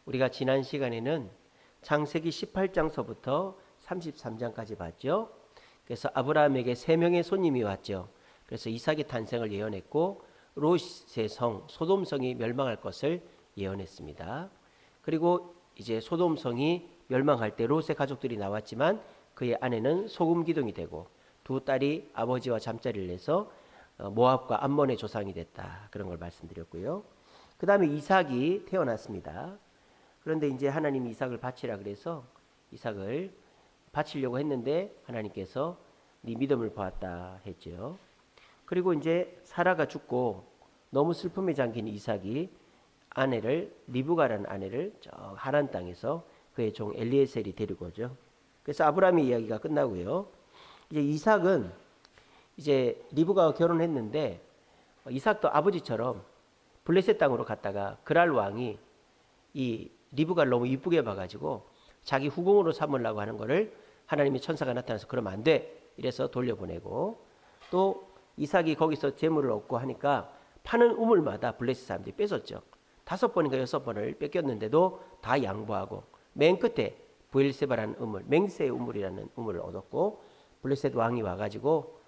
우리가 지난 시간에는 창세기 18장서부터 33장까지 봤죠. 그래서 아브라함에게 3명의 손님이 왔죠. 그래서 이삭의 탄생을 예언했고 롯의 성 소돔성이 멸망할 것을 예언했습니다. 그리고 이제 소돔성이 멸망할 때 롯의 가족들이 나왔지만 그의 아내는 소금 기둥이 되고 두 딸이 아버지와 잠자리를 해서 모압과 암몬의 조상이 됐다. 그런 걸 말씀드렸고요. 그 다음에 이삭이 태어났습니다. 그런데 이제 하나님이 이삭을 바치라 그래서 이삭을 바치려고 했는데 하나님께서 네 믿음을 보았다 했죠. 그리고 이제 사라가 죽고 너무 슬픔에 잠긴 이삭이 아내를 리브가라는 아내를 저 하란 땅에서 그의 종 엘리에셀이 데리고 오죠. 그래서 아브라함의 이야기가 끝나고요. 이제 이삭은 이제 리브가와 결혼했는데 이삭도 아버지처럼 블레셋 땅으로 갔다가 그랄 왕이 이 리브가를 너무 이쁘게 봐가지고 자기 후궁으로 삼으려고 하는 거를 하나님의 천사가 나타나서 그러면 안 돼. 이래서 돌려보내고 또 이삭이 거기서 재물을 얻고 하니까 파는 우물마다 블레셋 사람들이 뺏었죠. 5번인가 6번을 뺏겼는데도 다 양보하고 맨 끝에 브엘세바라는 우물, 맹세의 우물이라는 우물을 얻었고 블레셋 왕이 와가지고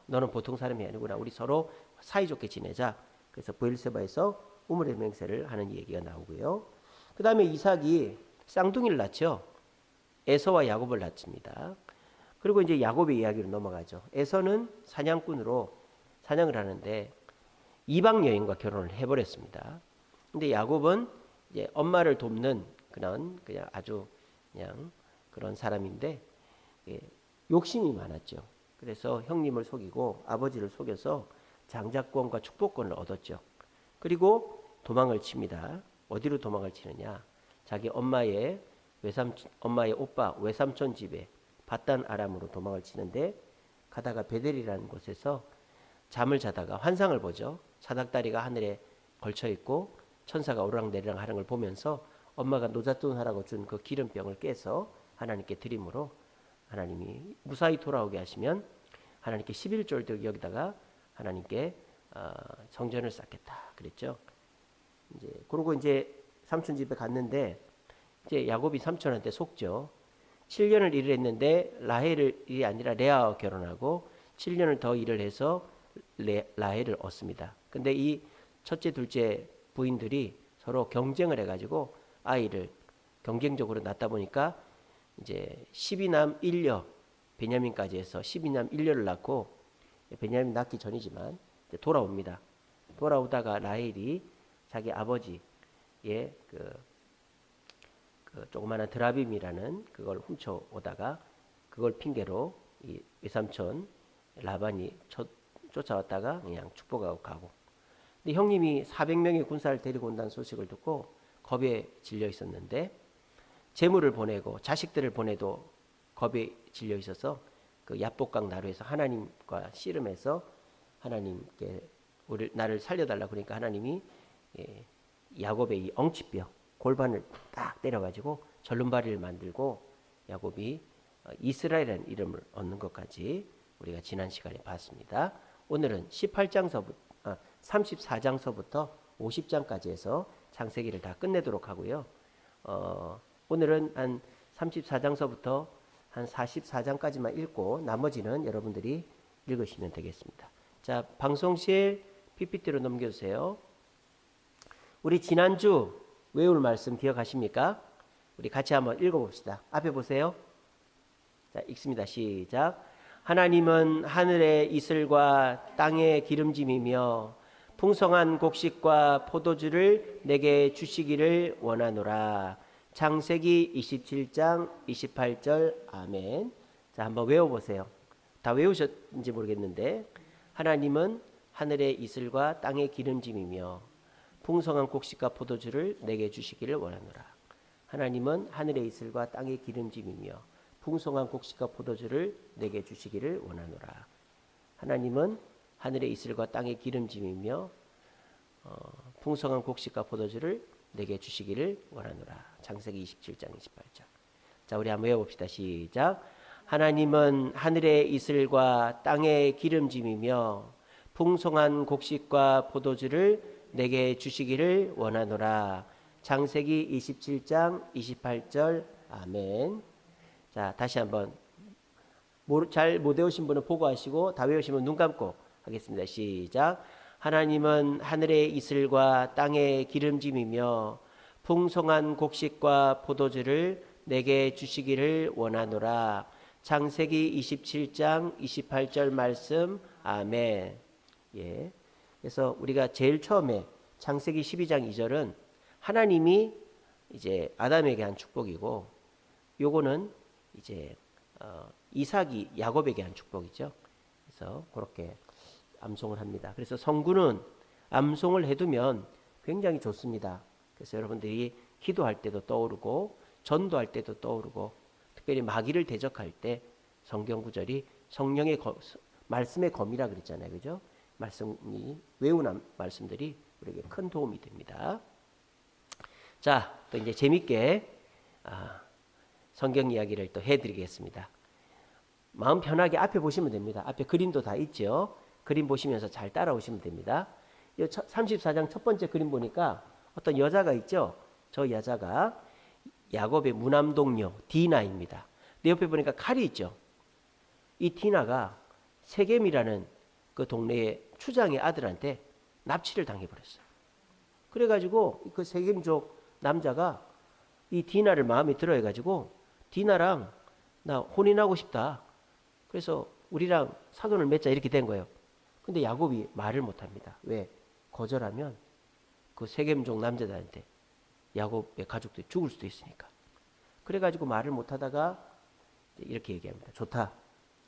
너는 보통 사람이 아니구나. 우리 서로 사이좋게 지내자. 그래서 브엘세바에서 우물의 맹세를 하는 얘기가 나오고요. 그 다음에 이삭이 쌍둥이를 낳죠. 에서와 야곱을 낳습니다. 그리고 이제 야곱의 이야기로 넘어가죠. 에서는 사냥꾼으로 사냥을 하는데 이방 여인과 결혼을 해버렸습니다. 근데 야곱은 이제 엄마를 돕는 그냥 아주 그냥 그런 사람인데 욕심이 많았죠. 그래서 형님을 속이고 아버지를 속여서 장자권과 축복권을 얻었죠. 그리고 도망을 칩니다. 어디로 도망을 치느냐? 자기 엄마의 오빠 외삼촌 집에 바단 아람으로 도망을 치는데 가다가 베델이라는 곳에서 잠을 자다가 환상을 보죠. 사닥다리가 하늘에 걸쳐 있고 천사가 오르락내리락 하는 걸 보면서 엄마가 노잣돈하라고 준 그 기름병을 깨서 하나님께 드림으로 하나님이 무사히 돌아오게 하시면 하나님께 11조를 여기다가 하나님께 성전을 쌓겠다 그랬죠. 그러고 이제 삼촌 집에 갔는데 이제 야곱이 삼촌한테 속죠. 7년을 일을 했는데 라헬이 아니라 레아와 결혼하고 7년을 더 일을 해서 라헬을 얻습니다. 근데 이 첫째 둘째 부인들이 서로 경쟁을 해가지고 아이를 경쟁적으로 낳다 보니까 이제 12남 1녀 베냐민까지 해서 12남 1녀를 낳고 베냐민 낳기 전이지만 돌아옵니다. 돌아오다가 라헬이 자기 아버지의 그 조그마한 드라빔이라는 그걸 훔쳐오다가 그걸 핑계로 이 외삼촌 라반이 쫓아왔다가 그냥 축복하고 가고. 근데 형님이 400명의 군사를 데리고 온다는 소식을 듣고 겁에 질려 있었는데 재물을 보내고 자식들을 보내도 겁에 질려 있어서 그 야복강 나루에서 하나님과 씨름해서 하나님께 나를 살려달라 그러니까 하나님이 야곱의 이 엉치뼈 골반을 딱 때려가지고 절름발이를 만들고 야곱이 이스라엘이라는 이름을 얻는 것까지 우리가 지난 시간에 봤습니다. 오늘은 34장서부터 50장까지 해서 창세기를 다 끝내도록 하고요. 오늘은 한 34장서부터 한 44장까지만 읽고 나머지는 여러분들이 읽으시면 되겠습니다. 자, 방송실 PPT로 넘겨주세요. 우리 지난주 외울 말씀 기억하십니까? 우리 같이 한번 읽어봅시다. 앞에 보세요. 자, 읽습니다. 시작. 하나님은 하늘의 이슬과 땅의 기름짐이며 풍성한 곡식과 포도주를 내게 주시기를 원하노라. 창세기 27장 28절 아멘. 자, 한번 외워보세요. 다 외우셨는지 모르겠는데 하나님은 하늘의 이슬과 땅의 기름짐이며 풍성한 곡식과 포도주를 내게 주시기를 원하노라. 하나님은 하늘의 이슬과 땅의 기름짐이며 풍성한 곡식과 포도주를 내게 주시기를 원하노라. 하나님은 하늘의 이슬과 땅의 기름짐이며 풍성한 곡식과 포도주를 내게 주시기를 원하노라. 창세기 27장 28절. 자, 우리 한번 외워봅시다. 시작. 하나님은 하늘의 이슬과 땅의 기름짐이며 풍성한 곡식과 포도주를 내게 주시기를 원하노라. 창세기 27장 28절. 아멘. 자, 다시 한번 잘 못 외우신 분은 보고 하시고 다 외우시면 눈 감고 하겠습니다. 시작. 하나님은 하늘의 이슬과 땅의 기름짐이며 풍성한 곡식과 포도주를 내게 주시기를 원하노라. 창세기 27장 28절 말씀. 아멘. 예. 그래서 우리가 제일 처음에 창세기 12장 2절은 하나님이 이제 아담에게 한 축복이고, 요거는 이제 이삭이 야곱에게 한 축복이죠. 그래서 그렇게 암송을 합니다. 그래서 성구는 암송을 해두면 굉장히 좋습니다. 그래서 여러분들이 기도할 때도 떠오르고 전도할 때도 떠오르고, 특별히 마귀를 대적할 때 성경 구절이 성령의 말씀의 검이라 그랬잖아요. 그죠? 말씀이 외우는 말씀들이 우리에게 큰 도움이 됩니다. 자, 또 이제 재밌게 성경 이야기를 또 해드리겠습니다. 마음 편하게 앞에 보시면 됩니다. 앞에 그림도 다 있죠. 그림 보시면서 잘 따라오시면 됩니다. 34장 첫 번째 그림 보니까 어떤 여자가 있죠. 저 여자가 야곱의 무남동녀 디나입니다. 내 옆에 보니까 칼이 있죠. 이 디나가 세겜이라는 그 동네의 추장의 아들한테 납치를 당해버렸어요. 그래가지고 그 세겜족 남자가 이 디나를 마음에 들어 해가지고 디나랑 나 혼인하고 싶다. 그래서 우리랑 사돈을 맺자 이렇게 된 거예요. 근데 야곱이 말을 못합니다. 왜? 거절하면 그 세겜족 남자들한테 야곱의 가족들이 죽을 수도 있으니까. 그래가지고 말을 못하다가 이렇게 얘기합니다. 좋다.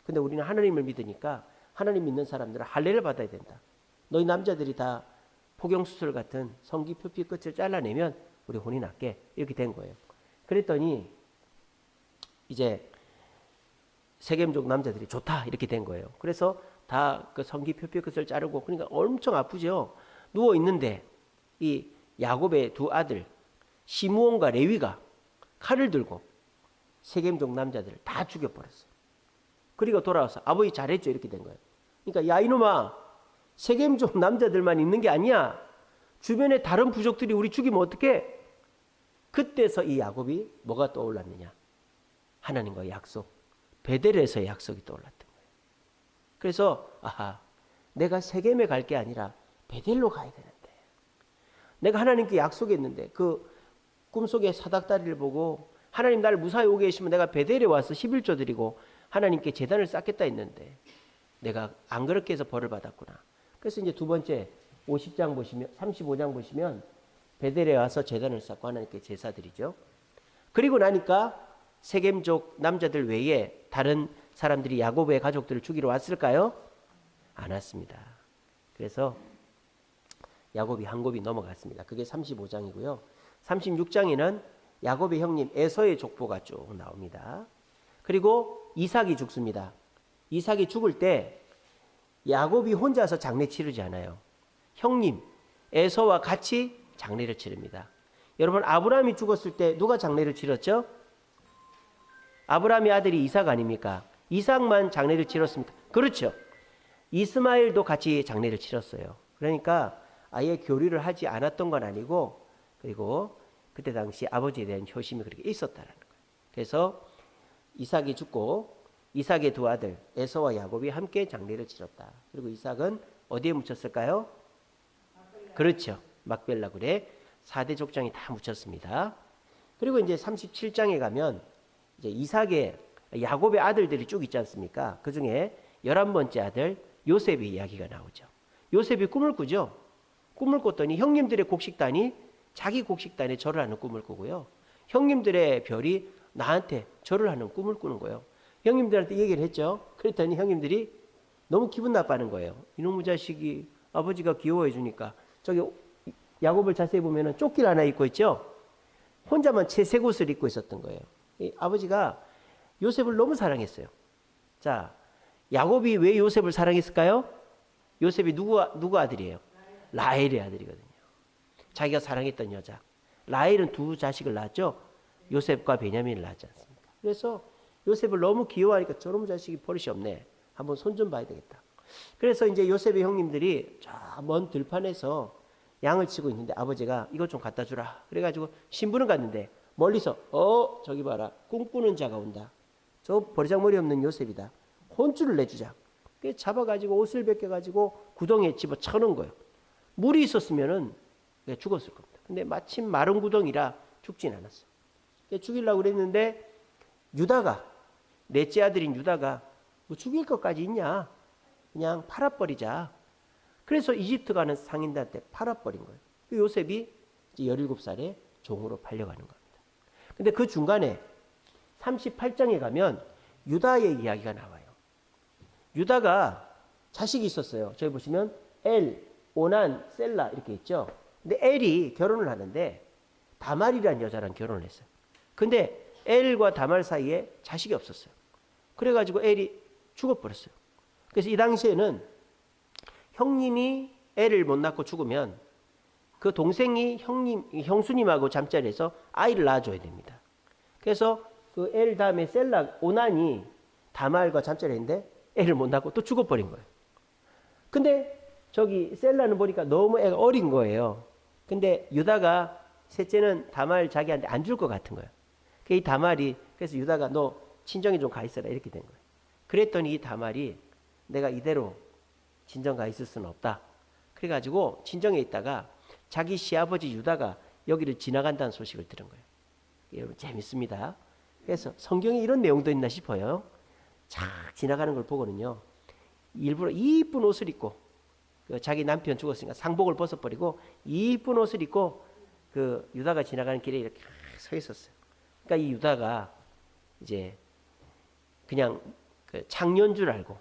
근데 우리는 하나님을 믿으니까 하나님 믿는 사람들은 할례를 받아야 된다. 너희 남자들이 다 포경수술 같은 성기 표피 끝을 잘라내면 우리 혼인할게. 이렇게 된 거예요. 그랬더니 이제 세겜족 남자들이 좋다 이렇게 된 거예요. 그래서 다 그 성기 표피 끝을 자르고, 그러니까 엄청 아프죠. 누워 있는데 이 야곱의 두 아들 시므온과 레위가 칼을 들고 세겜족 남자들을 다 죽여버렸어요. 그리고 돌아와서 아버지 잘했죠 이렇게 된 거예요. 그러니까 야 이놈아, 세겜족 남자들만 있는 게 아니야. 주변에 다른 부족들이 우리 죽이면 어떡해? 그때서 이 야곱이 뭐가 떠올랐느냐? 하나님과의 약속, 베델에서의 약속이 떠올랐던 거예요. 그래서 내가 세겜에 갈 게 아니라 베델로 가야 되는데, 내가 하나님께 약속했는데 그 꿈속에 사닥다리를 보고 하나님 나를 무사히 오게 해주시면 내가 베델에 와서 11조 드리고 하나님께 제단을 쌓겠다 했는데 내가 안 그렇게 해서 벌을 받았구나. 그래서 이제 두 번째 50장 보시면 35장 보시면 베델에 와서 제단을 쌓고 하나님께 제사 드리죠. 그리고 나니까 세겜족 남자들 외에 다른 사람들이 야곱의 가족들을 죽이러 왔을까요? 안 왔습니다. 그래서 야곱이 한 곱이 넘어갔습니다. 그게 35장이고요. 36장에는 야곱의 형님 에서의 족보가 쭉 나옵니다. 그리고 이삭이 죽습니다. 이삭이 죽을 때 야곱이 혼자서 장례 치르지 않아요. 형님 에서와 같이 장례를 치릅니다. 여러분, 아브라함이 죽었을 때 누가 장례를 치렀죠? 아브라함의 아들이 이삭 아닙니까? 이삭만 장례를 치렀습니까? 그렇죠. 이스마엘도 같이 장례를 치렀어요. 그러니까 아예 교류를 하지 않았던 건 아니고, 그리고 그때 당시 아버지에 대한 효심이 그렇게 있었다는 거예요. 그래서 이삭이 죽고 이삭의 두 아들 에서와 야곱이 함께 장례를 치렀다. 그리고 이삭은 어디에 묻혔을까요? 그렇죠. 막벨라 굴에 4대 족장이 다 묻혔습니다. 그리고 이제 37장에 가면 이제 이삭의 야곱의 아들들이 쭉 있지 않습니까? 그 중에 11번째 아들 요셉의 이야기가 나오죠. 요셉이 꿈을 꾸죠. 꿈을 꿨더니 형님들의 곡식단이 자기 곡식단에 절을 하는 꿈을 꾸고요. 형님들의 별이 나한테 절을 하는 꿈을 꾸는 거예요. 형님들한테 얘기를 했죠. 그랬더니 형님들이 너무 기분 나빠하는 거예요. 이놈의 자식이 아버지가 귀여워해 주니까. 저기 야곱을 자세히 보면 조끼를 하나 입고 있죠. 혼자만 채색 옷을 입고 있었던 거예요. 아버지가 요셉을 너무 사랑했어요. 자, 야곱이 왜 요셉을 사랑했을까요? 요셉이 누구 아들이에요? 라헬의 아들이거든요. 자기가 사랑했던 여자. 라헬은 두 자식을 낳았죠. 요셉과 베냐민을 낳았지 않습니까? 그래서 요셉을 너무 귀여워하니까 저놈 자식이 버릇이 없네. 한번 손 좀 봐야 되겠다. 그래서 이제 요셉의 형님들이 저 먼 들판에서 양을 치고 있는데 아버지가 이것 좀 갖다 주라. 그래가지고 신부는 갔는데 멀리서 저기 봐라. 꿈꾸는 자가 온다. 저 버리장머리 없는 요셉이다. 혼쭐을 내주자. 그래서 잡아가지고 옷을 벗겨가지고 구덩이에 집어쳐놓은 거예요. 물이 있었으면은 죽었을 겁니다. 근데 마침 마른 구덩이라 죽진 않았어. 죽이려고 그랬는데 유다가, 넷째 아들인 유다가 뭐 죽일 것까지 있냐? 그냥 팔아버리자. 그래서 이집트 가는 상인들한테 팔아버린 거예요. 요셉이 이제 17살에 종으로 팔려가는 겁니다. 근데 그 중간에 38장에 가면 유다의 이야기가 나와요. 유다가 자식이 있었어요. 저기 보시면 엘, 오난, 셀라 이렇게 있죠. 근데 엘이 결혼을 하는데 다말이라는 여자랑 결혼을 했어요. 근데 엘과 다말 사이에 자식이 없었어요. 그래가지고 엘이 죽어버렸어요. 그래서 이 당시에는 형님이 애를 못 낳고 죽으면 그 동생이 형수님하고 잠자리에서 아이를 낳아줘야 됩니다. 그래서 그 엘 다음에 셀라, 오난이 다말과 잠자리인데 애를 못 낳고 또 죽어버린 거예요. 근데 저기 셀라는 보니까 너무 애가 어린 거예요. 근데 유다가 셋째는 다말 자기한테 안 줄 것 같은 거예요. 이 다말이 그래서 유다가 너 친정에 좀 가 있어라 이렇게 된 거예요. 그랬더니 이 다말이 내가 이대로 친정 가 있을 수는 없다. 그래가지고 친정에 있다가 자기 시아버지 유다가 여기를 지나간다는 소식을 들은 거예요. 여러분 재밌습니다. 그래서 성경에 이런 내용도 있나 싶어요. 착 지나가는 걸 보고는요. 일부러 이쁜 옷을 입고 자기 남편 죽었으니까 상복을 벗어버리고 이쁜 옷을 입고 그 유다가 지나가는 길에 이렇게 서 있었어요. 그러니까 이 유다가 이제 그냥 그 장녀인 줄 알고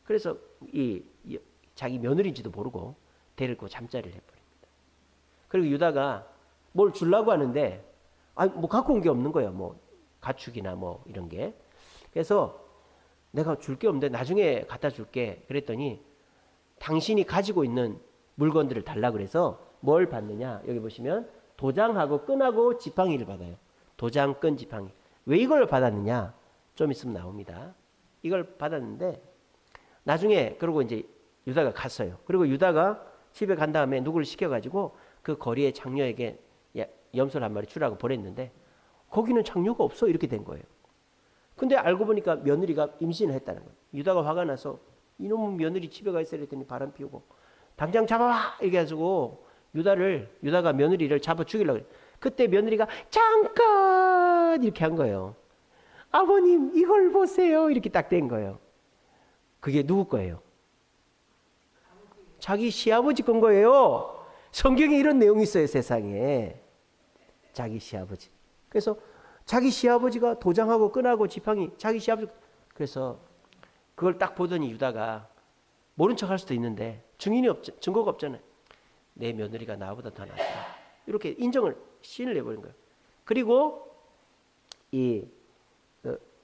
그래서 이 자기 며느리인지도 모르고 데리고 잠자리를 해버립니다. 그리고 유다가 뭘 주려고 하는데 뭐 갖고 온 게 없는 거예요. 뭐 가축이나 뭐 이런 게. 그래서 내가 줄 게 없는데 나중에 갖다 줄게. 그랬더니 당신이 가지고 있는 물건들을 달라 그래서 뭘 받느냐. 여기 보시면 도장하고 끈하고 지팡이를 받아요. 도장, 끈, 지팡이. 왜 이걸 받았느냐. 좀 있으면 나옵니다. 이걸 받았는데 나중에 그러고 이제 유다가 갔어요. 그리고 유다가 집에 간 다음에 누구를 시켜가지고 그 거리의 장녀에게 염소를 한 마리 주라고 보냈는데 거기는 장녀가 없어 이렇게 된 거예요. 근데 알고 보니까 며느리가 임신을 했다는 거예요. 유다가 화가 나서 이놈 며느리 집에 가 있어야 했더니 바람 피우고 당장 잡아와 이렇게 해가지고 유다가 며느리를 잡아 죽이려고 그래요. 그때 며느리가 잠깐 이렇게 한 거예요. 아버님 이걸 보세요 이렇게 딱 된 거예요. 그게 누구 거예요? 자기 시아버지 건 거예요. 성경에 이런 내용이 있어요. 세상에. 자기 시아버지. 그래서 자기 시아버지가 도장하고 끈하고 지팡이 자기 시아버지. 그래서 그걸 딱 보더니 유다가 모른 척 할 수도 있는데 증거가 없잖아요. 내 며느리가 나보다 더 낫다. 이렇게 인정을 시인을 내버린 거예요. 그리고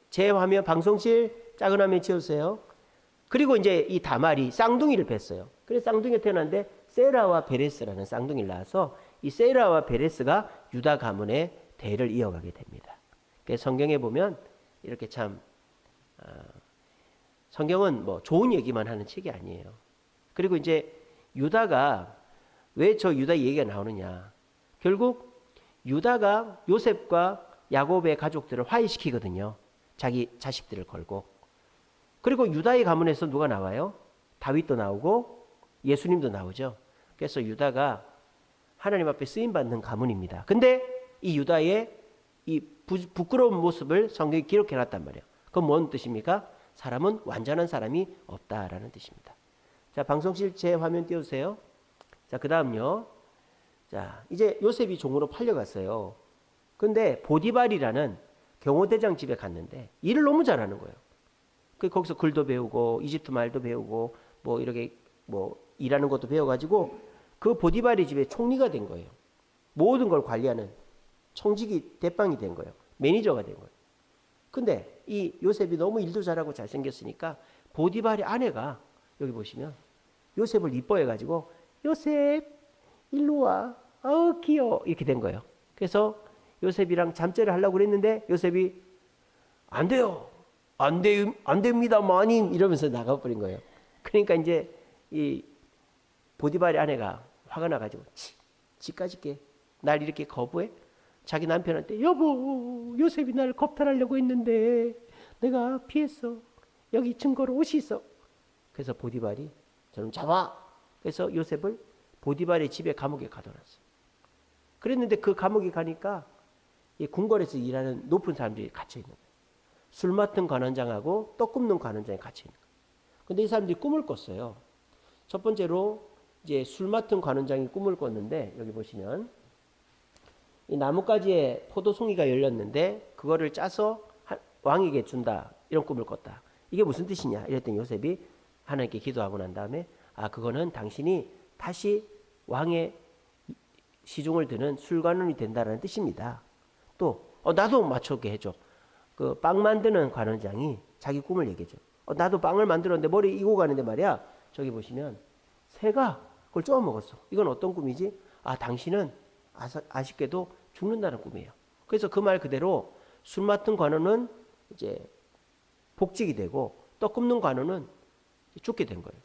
제 화면 방송실 작은 화면 지어주세요. 그리고 이제 이 다말이 쌍둥이를 뱄어요. 그래서 쌍둥이가 태어났는데 세라와 베레스라는 쌍둥이를 낳아서 이 세라와 베레스가 유다 가문의 대를 이어가게 됩니다. 그래서 성경에 보면 이렇게 참 성경은 뭐 좋은 얘기만 하는 책이 아니에요. 그리고 이제 유다가 왜 저 유다 얘기가 나오느냐. 결국 유다가 요셉과 야곱의 가족들을 화해시키거든요. 자기 자식들을 걸고. 그리고 유다의 가문에서 누가 나와요? 다윗도 나오고 예수님도 나오죠. 그래서 유다가 하나님 앞에 쓰임받는 가문입니다. 근데 이 유다의 이 부끄러운 모습을 성경이 기록해놨단 말이에요. 그건 뭔 뜻입니까? 사람은 완전한 사람이 없다라는 뜻입니다. 자, 방송실 제 화면 띄워주세요. 자, 그 다음요. 자, 이제 요셉이 종으로 팔려갔어요. 근데 보디발이라는 경호대장 집에 갔는데 일을 너무 잘하는 거예요. 거기서 글도 배우고 이집트 말도 배우고 뭐 이렇게 뭐 일하는 것도 배워가지고 그 보디발의 집에 총리가 된 거예요. 모든 걸 관리하는 총직이 대빵이 된 거예요. 매니저가 된 거예요. 근데 이 요셉이 너무 일도 잘하고 잘생겼으니까 보디발의 아내가 여기 보시면 요셉을 이뻐해가지고 요셉 일로 와. 귀여워. 이렇게 된 거예요. 그래서 요셉이랑 잠자리를 하려고 그랬는데 요셉이 안 돼요. 안 됩니다, 마님. 이러면서 나가버린 거예요. 그러니까 이제 이 보디발의 아내가 화가 나가지고 지까짓게 날 이렇게 거부해? 자기 남편한테 여보 요셉이 나를 겁탈하려고 했는데 내가 피했어. 여기 증거로 옷이 있어. 그래서 보디발이 저놈 잡아. 그래서 요셉을 보디발의 집에 감옥에 가둬놨어. 그랬는데 그 감옥에 가니까 이 궁궐에서 일하는 높은 사람들이 갇혀 있는 거예요. 술 맡은 관원장하고 떡 굽는 관원장이 갇혀 있는 거예요. 근데 이 사람들이 꿈을 꿨어요. 첫 번째로 이제 술 맡은 관원장이 꿈을 꿨는데 여기 보시면 이 나뭇가지에 포도송이가 열렸는데 그거를 짜서 왕에게 준다. 이런 꿈을 꿨다. 이게 무슨 뜻이냐? 이랬더니 요셉이 하나님께 기도하고 난 다음에 그거는 당신이 다시 왕의 시중을 드는 술관원이 된다는 뜻입니다. 또 나도 맞춰게 해줘. 그 빵 만드는 관원장이 자기 꿈을 얘기해줘. 나도 빵을 만들었는데 머리 이고 가는데 말이야. 저기 보시면 새가 그걸 쪼아 먹었어. 이건 어떤 꿈이지? 당신은 아쉽게도 죽는다는 꿈이에요. 그래서 그 말 그대로 술 맡은 관원은 이제 복직이 되고 떡 굽는 관원은 죽게 된 거예요.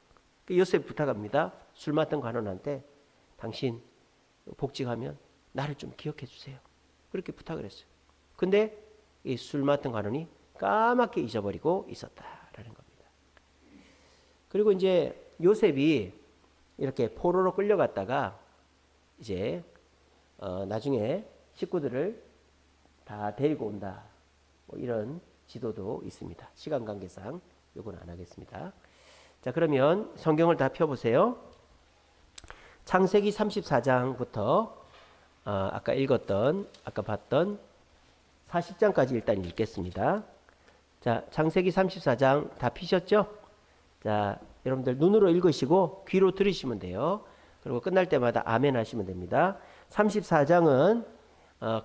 요셉 부탁합니다. 술 맡은 관원한테 당신 복직하면 나를 좀 기억해 주세요. 그렇게 부탁을 했어요. 근데 이 술 맡은 관원이 까맣게 잊어버리고 있었다라는 겁니다. 그리고 이제 요셉이 이렇게 포로로 끌려갔다가 이제 나중에 식구들을 다 데리고 온다. 뭐 이런 지도도 있습니다. 시간 관계상 요건 안 하겠습니다. 자, 그러면 성경을 다 펴보세요. 창세기 34장부터 아까 봤던 40장까지 일단 읽겠습니다. 자, 창세기 34장 다 피셨죠? 자, 여러분들 눈으로 읽으시고 귀로 들으시면 돼요. 그리고 끝날 때마다 아멘 하시면 됩니다. 34장은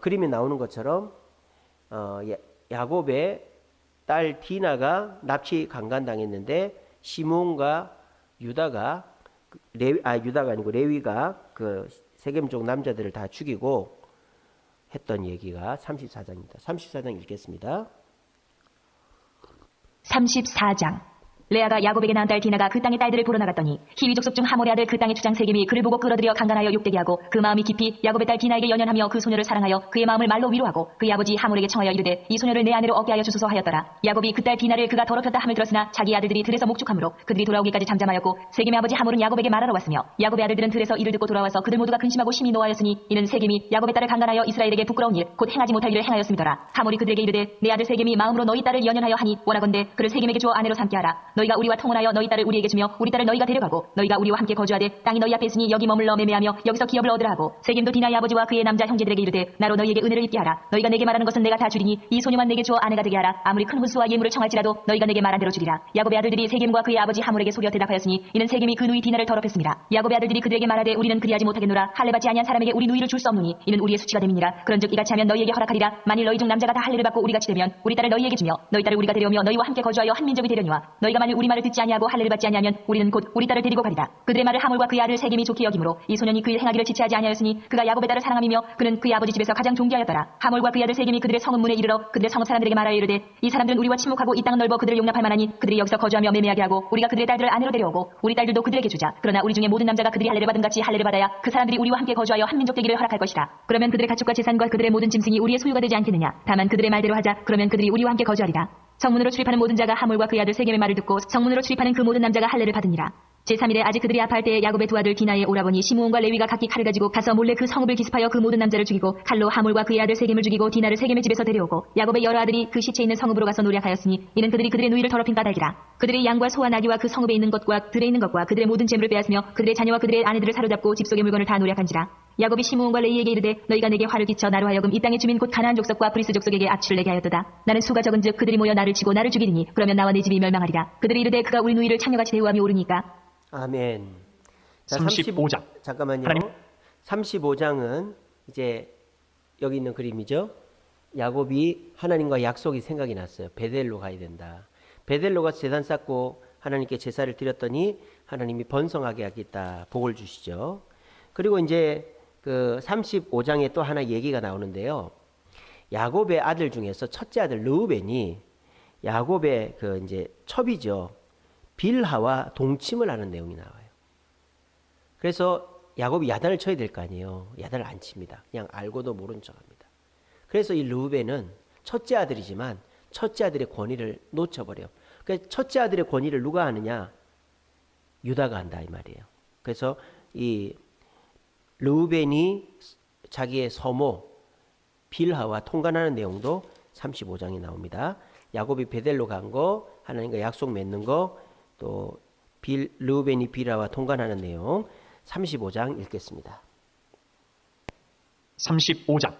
그림이 나오는 것처럼 야곱의 딸 디나가 납치 강간당했는데 시므온과 유다가 유다가 아니고 레위가 그 세겜족 남자들을 다 죽이고 했던 얘기가 34장입니다. 34장 읽겠습니다. 34장. 레아가 야곱에게 낳은 딸 디나가 그 땅의 딸들을 보러 나갔더니 히위 족속 중 하몰의 아들 그 땅의 주장 세겜이 그를 보고 끌어들여 강간하여 욕되게 하고 그 마음이 깊이 야곱의 딸 디나에게 연연하며 그 소녀를 사랑하여 그의 마음을 말로 위로하고 그의 아버지 하몰에게 청하여 이르되 이 소녀를 내 아내로 얻게 하여 주소서 하였더라. 야곱이 그 딸 디나를 그가 더럽혔다 함을 들었으나 자기 아들들이 들에서 목축함으로 그들이 돌아오기까지 잠잠하였고 세겜의 아버지 하몰은 야곱에게 말하러 왔으며 야곱의 아들들은 들에서 이를 듣고 돌아와서 그들 모두가 근심하고 심히 노하였으니 이는 세겜이 야곱의 딸을 강간하여 이스라엘에게 부끄러운 일 곧 행하지 못할 일을 행하였음이더라. 하몰이 그들에게 이르되 내 아들 세겜이 마음으로 너희 딸을 연연하여 하니 원하건대 그를 세겜에게 주어 아내로 삼게 하라. 너희가 우리와 통혼하여 너희 딸을 우리에게 주며 우리 딸을 너희가 데려가고 너희가 우리와 함께 거주하되 땅이 너희 앞에 있으니 여기 머물러 매매하며 여기서 기업을 얻으라 하고 세겜도 디나의 아버지와 그의 남자 형제들에게 이르되 나로 너희에게 은혜를 입게 하라. 너희가 내게 말하는 것은 내가 다 주리니 이 소녀만 내게 주어 아내가 되게 하라. 아무리 큰 혼수와 예물을 청할지라도 너희가 내게 말한 대로 주리라. 야곱의 아들들이 세겜과 그의 아버지 하몰에게 속여 대답하였으니 이는 세겜이 그 누이 디나를 더럽혔습니다. 야곱의 아들들이 그들에게 말하되 우리는 그리하지 못하겠노라. 할례 받지 아니한 사람에게 우리 누이를 줄 수 없노니 이는 우리의 수치가 됨이니라. 그런즉 이같이 하면 너희에게 허락하리라. 만일 너희 중 남자가 다 할례를 받고 우리 같이 되면 우리 딸을 너희에게 주며 너희 딸을 우리가 데려오며 너희와 함께 거주하여 한 민족이 되려니와 너희가 만일 우리 말을 듣지 아니하고 할례를 받지 아니하면 우리는 곧 우리 딸을 데리고 가리라. 그들의 말을 하몰과 그의 아들 세겜이 좋게 여김으로 이 소년이 그의 행하기를 지체하지 아니하였으니 그가 야곱의 딸을 사랑함이며 그는 그의 아버지 집에서 가장 존귀하였더라. 하몰과 그의 아들 세겜이 그들의 성읍 문에 이르러 그들의 성읍 사람들에게 말하여 이르되 이 사람들은 우리와 친목하고 이 땅은 넓어 그들을 용납할 만하니 그들이 여기서 거주하며 매매하게 하고 우리가 그들의 딸들을 아내로 데려오고 우리 딸들도 그들에게 주자. 그러나 우리 중에 모든 남자가 그들이 할례를 받은 같이 할례를 받아야 그 사람들이 우리와 함께 거주하여 한 민족 되기를 허락할 것이다. 그러면 그들의 가축과 재산과 그들의 모든 짐승이 우리의 소유가 되지 않겠느냐. 다만 그들의 말대로 하자. 그러면 그들이 우리와 함께 거주하리라. 성문으로 출입하는 모든 자가 하몰과 그의 아들 세겜의 말을 듣고 성문으로 출입하는 그 모든 남자가 할례를 받으니라. 제3일에 아직 그들이 아파할 때에 야곱의 두 아들 디나의 오라버니 시므온과 레위가 각기 칼을 가지고 가서 몰래 그 성읍을 기습하여 그 모든 남자를 죽이고 칼로 하몰과 그의 아들 세겜을 죽이고 디나를 세겜의 집에서 데려오고 야곱의 여러 아들이 그 시체 있는 성읍으로 가서 노략하였으니 이는 그들이 그들의 누이를 더럽힌 까닭이라. 그들의 양과 소와 나귀와 그 성읍에 있는 것과 들에 있는 것과 그들의 모든 재물을 빼앗으며 그들의 자녀와 그들의 아내들을 사로잡고 집 속의 물건을 다 노략한지라. 야곱이 시므온과 레위에게 이르되 너희가 내게 화를 끼쳐 나로 하여금 이 땅의 주민 곧 가나안 족속과 브리스 족속에게 악취를 내게 하였도다. 나는 수가 적은즉 그들이 모여 나를 치고 나를 죽이리니 그러면 나와 내 집이 멸망하리라. 그들이 이르되 그가 우리 누이를 창녀같이 대우함이 옳으니까. 아멘. 자, 35장. 잠깐만요. 하나님. 35장은 이제 여기 있는 그림이죠. 야곱이 하나님과 약속이 생각이 났어요. 베델로 가야 된다. 베델로 가서 제단 쌓고 하나님께 제사를 드렸더니 하나님이 번성하게 하겠다. 복을 주시죠. 그리고 이제 그 35장에 또 하나 얘기가 나오는데요. 야곱의 아들 중에서 첫째 아들 르우벤이 야곱의 그 이제 첩이죠. 빌하와 동침을 하는 내용이 나와요. 그래서 야곱이 야단을 쳐야 될 거 아니에요. 야단을 안 칩니다. 그냥 알고도 모른 척합니다. 그래서 이 르우벤은 첫째 아들이지만 첫째 아들의 권위를 놓쳐버려요. 그러니까 첫째 아들의 권위를 누가 하느냐? 유다가 한다 이 말이에요. 그래서 이 르우벤이 자기의 서모 빌하와 통관하는 내용도 35장에 나옵니다. 야곱이 베델로 간 거, 하나님과 약속 맺는 거, 또 르우벤이 빌하와 통관하는 내용 35장 읽겠습니다. 35장.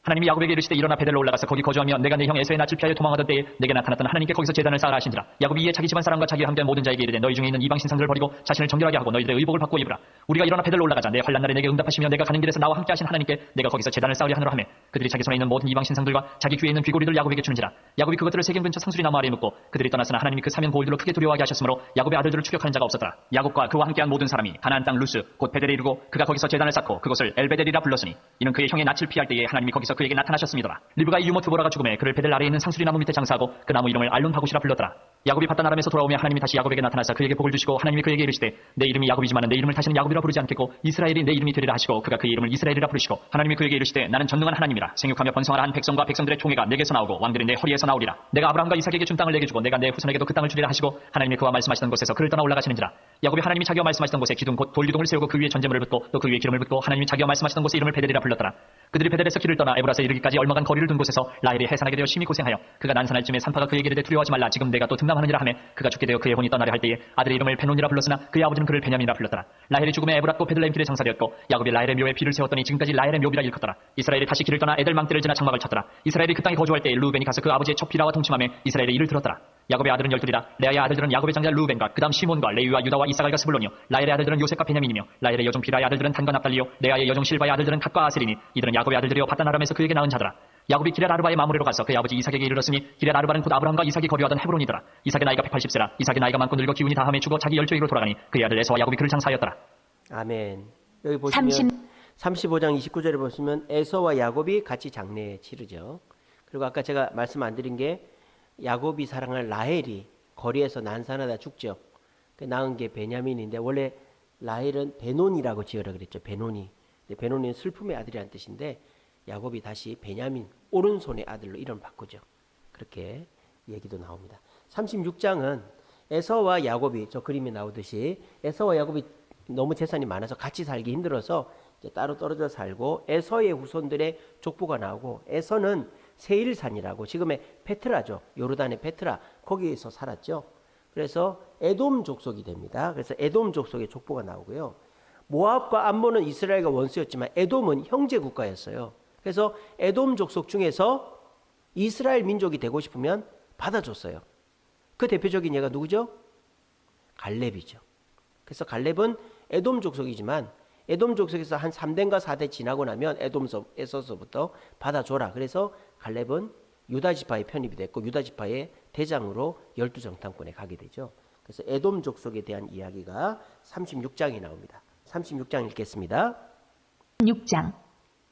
하나님이 야곱에게 이르시되 일어나 베델로 올라가서 거기 거주하며 내가 내 형 에서의 낯을 피하여 도망하던 때에 내게 나타났던 하나님께 거기서 제단을 쌓으라 하신지라. 야곱이 이에 자기 집안 사람과 자기와 함께한 모든 자에게 이르되 너희 중에 있는 이방 신상들을 버리고 자신을 정결하게 하고 너희들의 의복을 바꾸어 입으라. 우리가 일어나 베델로 올라가자. 내 환난 날에 내게 응답하시며 내가 가는 길에서 나와 함께 하신 하나님께 내가 거기서 제단을 쌓으려 하노라 하매 그들이 자기 손에 있는 모든 이방 신상들과 자기 귀에 있는 귀고리들 야곱에게 주는지라. 야곱이 그것들을 세겜 근처 상수리 나무 아래에 묻고 그들이 떠났으나 하나님이 그 사면 고울들로 크게 두려워하게 하셨으므로 야곱의 아들들을 추격하는 자가 없었더라. 야곱과 그와 함께한 모든 사람이 가나안 땅 루스 곧 베델에 이르고 그가 거기서 제단을 쌓고 그것을 엘베델이라 불렀으니 이는 그의 형의 낯을 피할 때에 하나님이 거기서 그에게 나타나셨습니다. 리브가 이유모 드보라가 죽음에 그를 베델 아래에 있는 상수리 나무 밑에 장사하고 그 나무 이름을 알론 바굿이라 불렀더라. 야곱이 바단 아람에서 돌아오며 하나님이 다시 야곱에게 나타나서 그에게 복을 주시고 하나님이 그에게 이르시되 내 이름이 야곱이지만 내 이름을 다시는 야곱이라 부르지 않겠고 이스라엘이 내 이름이 되리라 하시고 그가 그의 이름을 이스라엘이라 부르시고 하나님이 그에게 이르시되 나는 전능한 하나님이라 생육하며 번성하라 한 백성과 백성들의 총회가 내게서 나오고 왕들이 내 허리에서 나오리라. 내가 아브라함과 이삭에게 준 땅을 내게 주고 내가 내 후손에게도 그 땅을 주리라 하시고 하나님이 그와 말씀하시던 곳에서 그를 떠나 올라가시는지라. 야곱이 하나님이 자기와 말씀하시던 곳에 기둥 곧 돌기둥을 세우고 그 위에 전제물을 붓고 또 그 위에 기름을 붓고 하나님이 자기와 말씀하시던 곳에 이름을 베델이라 불렀더라. 그들이 베델에서 길을 떠나 에브라스에 이르기까지 얼마간 거리를 둔 곳에서 라헬이 해산하게 되어 심히 고생하여 그가 난산할 쯤에 산파가 그에게 이르되 두려워하지 말라 지금 내가 또 등남하느니라 하매 그가 죽게 되어 그의 혼이 떠나려 할 때에 아들의 이름을 베논이라 불렀으나 그의 아버지는 그를 베냐민이라 불렀더라. 라헬이 죽음에 에브라고 베들레헴 길에 장사되었고 야곱이 라헬의 묘에 비를 세웠더니 지금까지 라헬의 묘비라 일컫더라. 이스라엘이 다시 길을 떠나 에델 망대를 지나 장막을 쳤더라. 이스라엘이 그 땅에 거주할 때에 루벤이 가서 그 아버지의 첫 비라와 동침하며 이스라엘의 일을 들었더라. 야곱의 아들은 12이라. 레아의 아들들은 야곱의 장자 루벤과 그다음 시몬과 레위와 유다와 이사갈과 스불론이요 라헬의 아들들은 요셉과 베냐민이며 라헬의 여종 비라의 아들들은 단과 납달리요 레아의 여종 실바의 아들들은 갓과 아셀이니 이들은 야곱의 아들들이요 바단 아람에서 그에게 낳은 자더라. 야곱이 기럇 아르바의 마므리로 가서 그의 아버지 이삭에게 이르렀으니 기럇 아르바는 곧 아브라함과 이삭이 거류하던 헤브론이더라. 이삭의 나이가 180세라. 이삭의 나이가 많고 늙어 기운이 다함에 죽어 자기 열조에게로 돌아가니 그의 아들 에서와 야곱이 그를 장사하였더라. 아멘. 여기 보시면 35장 29절에 보시면 에서와 야곱이 같이 장례에 치르죠. 그리고 아까 제가 말씀 안 드린 게 야곱이 사랑할 라헬이 거리에서 난산하다 죽죠. 그 낳은 게 베냐민인데 원래 라헬은 베논이라고 지어라 그랬죠. 베논이. 베논이는 슬픔의 아들이란 뜻인데 야곱이 다시 베냐민 오른손의 아들로 이름 바꾸죠. 그렇게 얘기도 나옵니다. 36장은 에서와 야곱이 저 그림에 나오듯이 에서와 야곱이 너무 재산이 많아서 같이 살기 힘들어서 이제 따로 떨어져 살고 에서의 후손들의 족보가 나오고 에서는 세일산이라고 지금의 페트라죠. 요르단의 페트라 거기에서 살았죠. 그래서 에돔 족속이 됩니다. 그래서 에돔 족속의 족보가 나오고요. 모압과 암몬은 이스라엘과 원수였지만 에돔은 형제 국가였어요. 그래서 에돔 족속 중에서 이스라엘 민족이 되고 싶으면 받아줬어요. 그 대표적인 예가 누구죠? 갈렙이죠. 그래서 갈렙은 에돔 족속이지만 에돔 족속에서 한 3대인가 4대 지나고 나면 에돔에서부터 받아줘라. 그래서 갈렙은 유다 지파에 편입이 됐고 유다 지파의 대장으로 12정탐권에 가게 되죠. 그래서 에돔 족속에 대한 이야기가 36장이 나옵니다. 36장 읽겠습니다. 6장.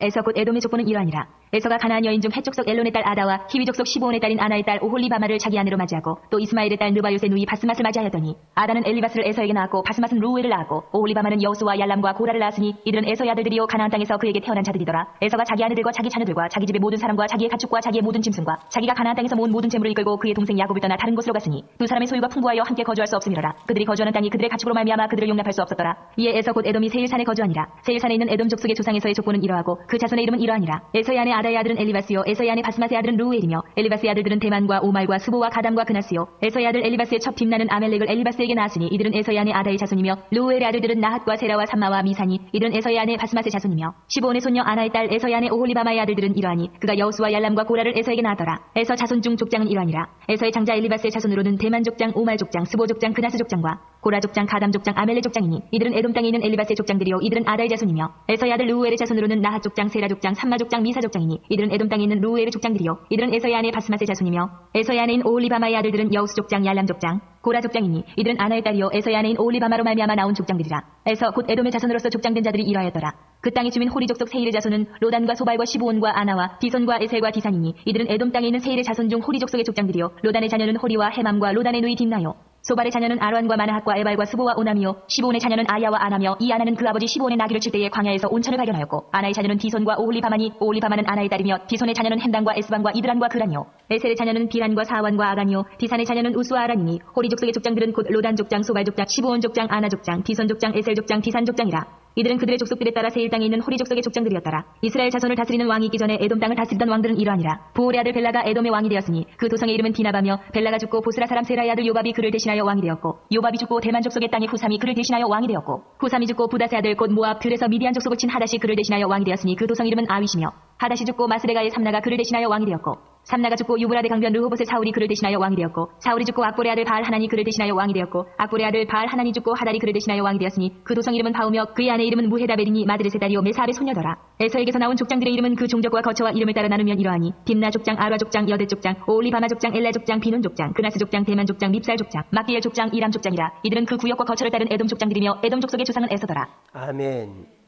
에서 곧 에돔의 족보는 이러하니라. 에서가 가나안 여인 중 헷족속 엘론의 딸 아다와 히위 족속 시브온의 딸인 아나의 딸 오홀리바마를 자기 아내로 맞이하고 또 이스마엘의 딸 느바요의 누이 바스맛을 맞이하였더니 아다는 엘리바스를 에서에게 낳았고 바스맛은 루우엘을 낳았고 오홀리바마는 여호수와 얄람과 고라를 낳았으니 이들은 에서의 아들들이요 가나안 땅에서 그에게 태어난 자들이더라. 에서가 자기 아내들과 자기 자녀들과 자기 집의 모든 사람과 자기의 가축과 자기의 모든 짐승과 자기가 가나안 땅에서 모은 모든 재물을 이끌고 그의 동생 야곱을 떠나 다른 곳으로 갔으니 두 사람의 소유가 풍부하여 함께 거주할 수 없음이로라. 그들이 거주하는 땅이 그들의 가축으로 말미암아 그들을 용납할 수 없었더라. 이에 에서 곧 에돔이 세일산에 거주하니라. 세일산에 있는 에돔 족속의 조상 에서의 족보는 이러하고 그 자손의 이름은 이러하니라. 에서의 아내 아다의 아들은 엘리바스요 에서의 아내 바스맛의 아들은 루우엘이며 엘리바스의 아들들은 대만과 오말과 스보와 가담과 그나스요 에서의 아들 엘리바스의 첩 딥나는 아멜렉을 엘리바스에게 낳았으니 이들은 에서의 아내 아다의 자손이며 루우엘의 아들들은 나핫과 세라와 삼마와 미사니 이들은 에서의 아내 바스맛의 자손이며 15온의 손녀 아나의 딸 에서의 아내 오홀리바마의 아들들은 이러하니 그가 여호수와 얄람과 고라를 에서에게 낳았더라. 에서 자손 중 족장은 이러하니라. 에서의 장자 엘리바스의 자손으로는 대만 족장 오말 족장 스보 족장 그나스 족장과 고라 족장 가담 족장 아멜렉 족장이니 이들은 에돔 땅에 있는 엘리바스의 족장들이요 이들은 아다의 자손이며 에서의 아들 루우엘의 자손으로는 나핫 족장 세라 족장 삼마 족장 미사 족장이니 이들은 에돔 땅에 있는 루우엘의 족장들이요 이들은 에서의 아내 바스맛의 자손이며 에서의 아내인 오홀리바마의 아들들은 여우스 족장 얄람 족장 고라 족장이니 이들은 아나의 딸이요 에서의 아내인 오홀리바마로 말미암아 나온 족장들이라. 에서 곧 에돔의 자손으로서 족장된 자들이 이러하였더라. 그 땅의 주민 호리 족속 세일의 자손은 로단과 소발과 시브온과 아나와 디손과 에셀과 디산이니 이들은 에돔 땅에 있는 세일의 자손 중 호리 족속의 족장들이요 로단의 자녀는 호리와 헤맘과 로단의 누이 딥나요 소발의 자녀는 아론과 마나핫과 에발과 스보와 오남이요 시브온의 자녀는 아야와 아나며 이 아나는 그 아버지 시브온의 나귀를 칠 때에 광야에서 온천을 발견하였고 아나의 자녀는 디손과 오홀리바마니 오홀리바마는 아나의 딸이며 디손의 자녀는 햄단과 에스반과 이드란과 그란이요 에셀의 자녀는 비란과 사완과 아간이요 디산의 자녀는 우스와 아란이니 호리 족속의 족장들은 곧 로단 족장 소발 족장 시브온 족장 아나 족장 디손 족장 에셀 족장 디산 족장이라. 이들은 그들의 족속들에 따라 세일 땅에 있는 호리 족속의 족장들이었더라. 이스라엘 자손을 다스리는 왕이 있기 전에 에돔 땅을 다스리던 왕들은 이러하니라. 부올의 아들 벨라가 에돔의 왕이 되었으니 그 도성의 이름은 디나바며 벨라가 죽고 보스라 사람 세라의 아들 요밥이 그를 대신하여 왕이 되었고 요밥이 죽고 대만 족속의 땅의 후삼이 그를 대신하여 왕이 되었고 후삼이 죽고 부다스의 아들 곧 모압 들에서 미디안 족속을 친 하닷이 그를 대신하여 왕이 되었으니 그 도성 이름은 아윗이며 하닷이 죽고 마스레가의 삼나가 그를 대신하여 왕이 되었고 삼나가 죽고 유브라데 강변 르호봇의 사울이 그를 대신하여 왕이 되었고 사울이 죽고 악볼의 아들 바알 하나니 그를 대신하여 왕이 되었고 악볼의 아들 바알 하나니 죽고 하달이 그를 대신하여 왕이 되었으니 그 도성 이름은 바우며 그의 아내 이름은 무헤다베리니 마드레세 딸이요 메사압의 소녀더라. 에서에게서 나온 족장들의 이름은 그 종족과 거처와 이름을 따라 나누면 이러하니 딥나 족장 아라 족장 여대 족장 오올리바마 족장 엘라 족장 비논 족장 그나스 족장 대만 족장 밉살 족장 막기엘 족장 이람 족장이라. 이들은 그 구역과 거처를 따른 에돔 족장들이며 에돔 족속의 조상은 에서더라. 아멘.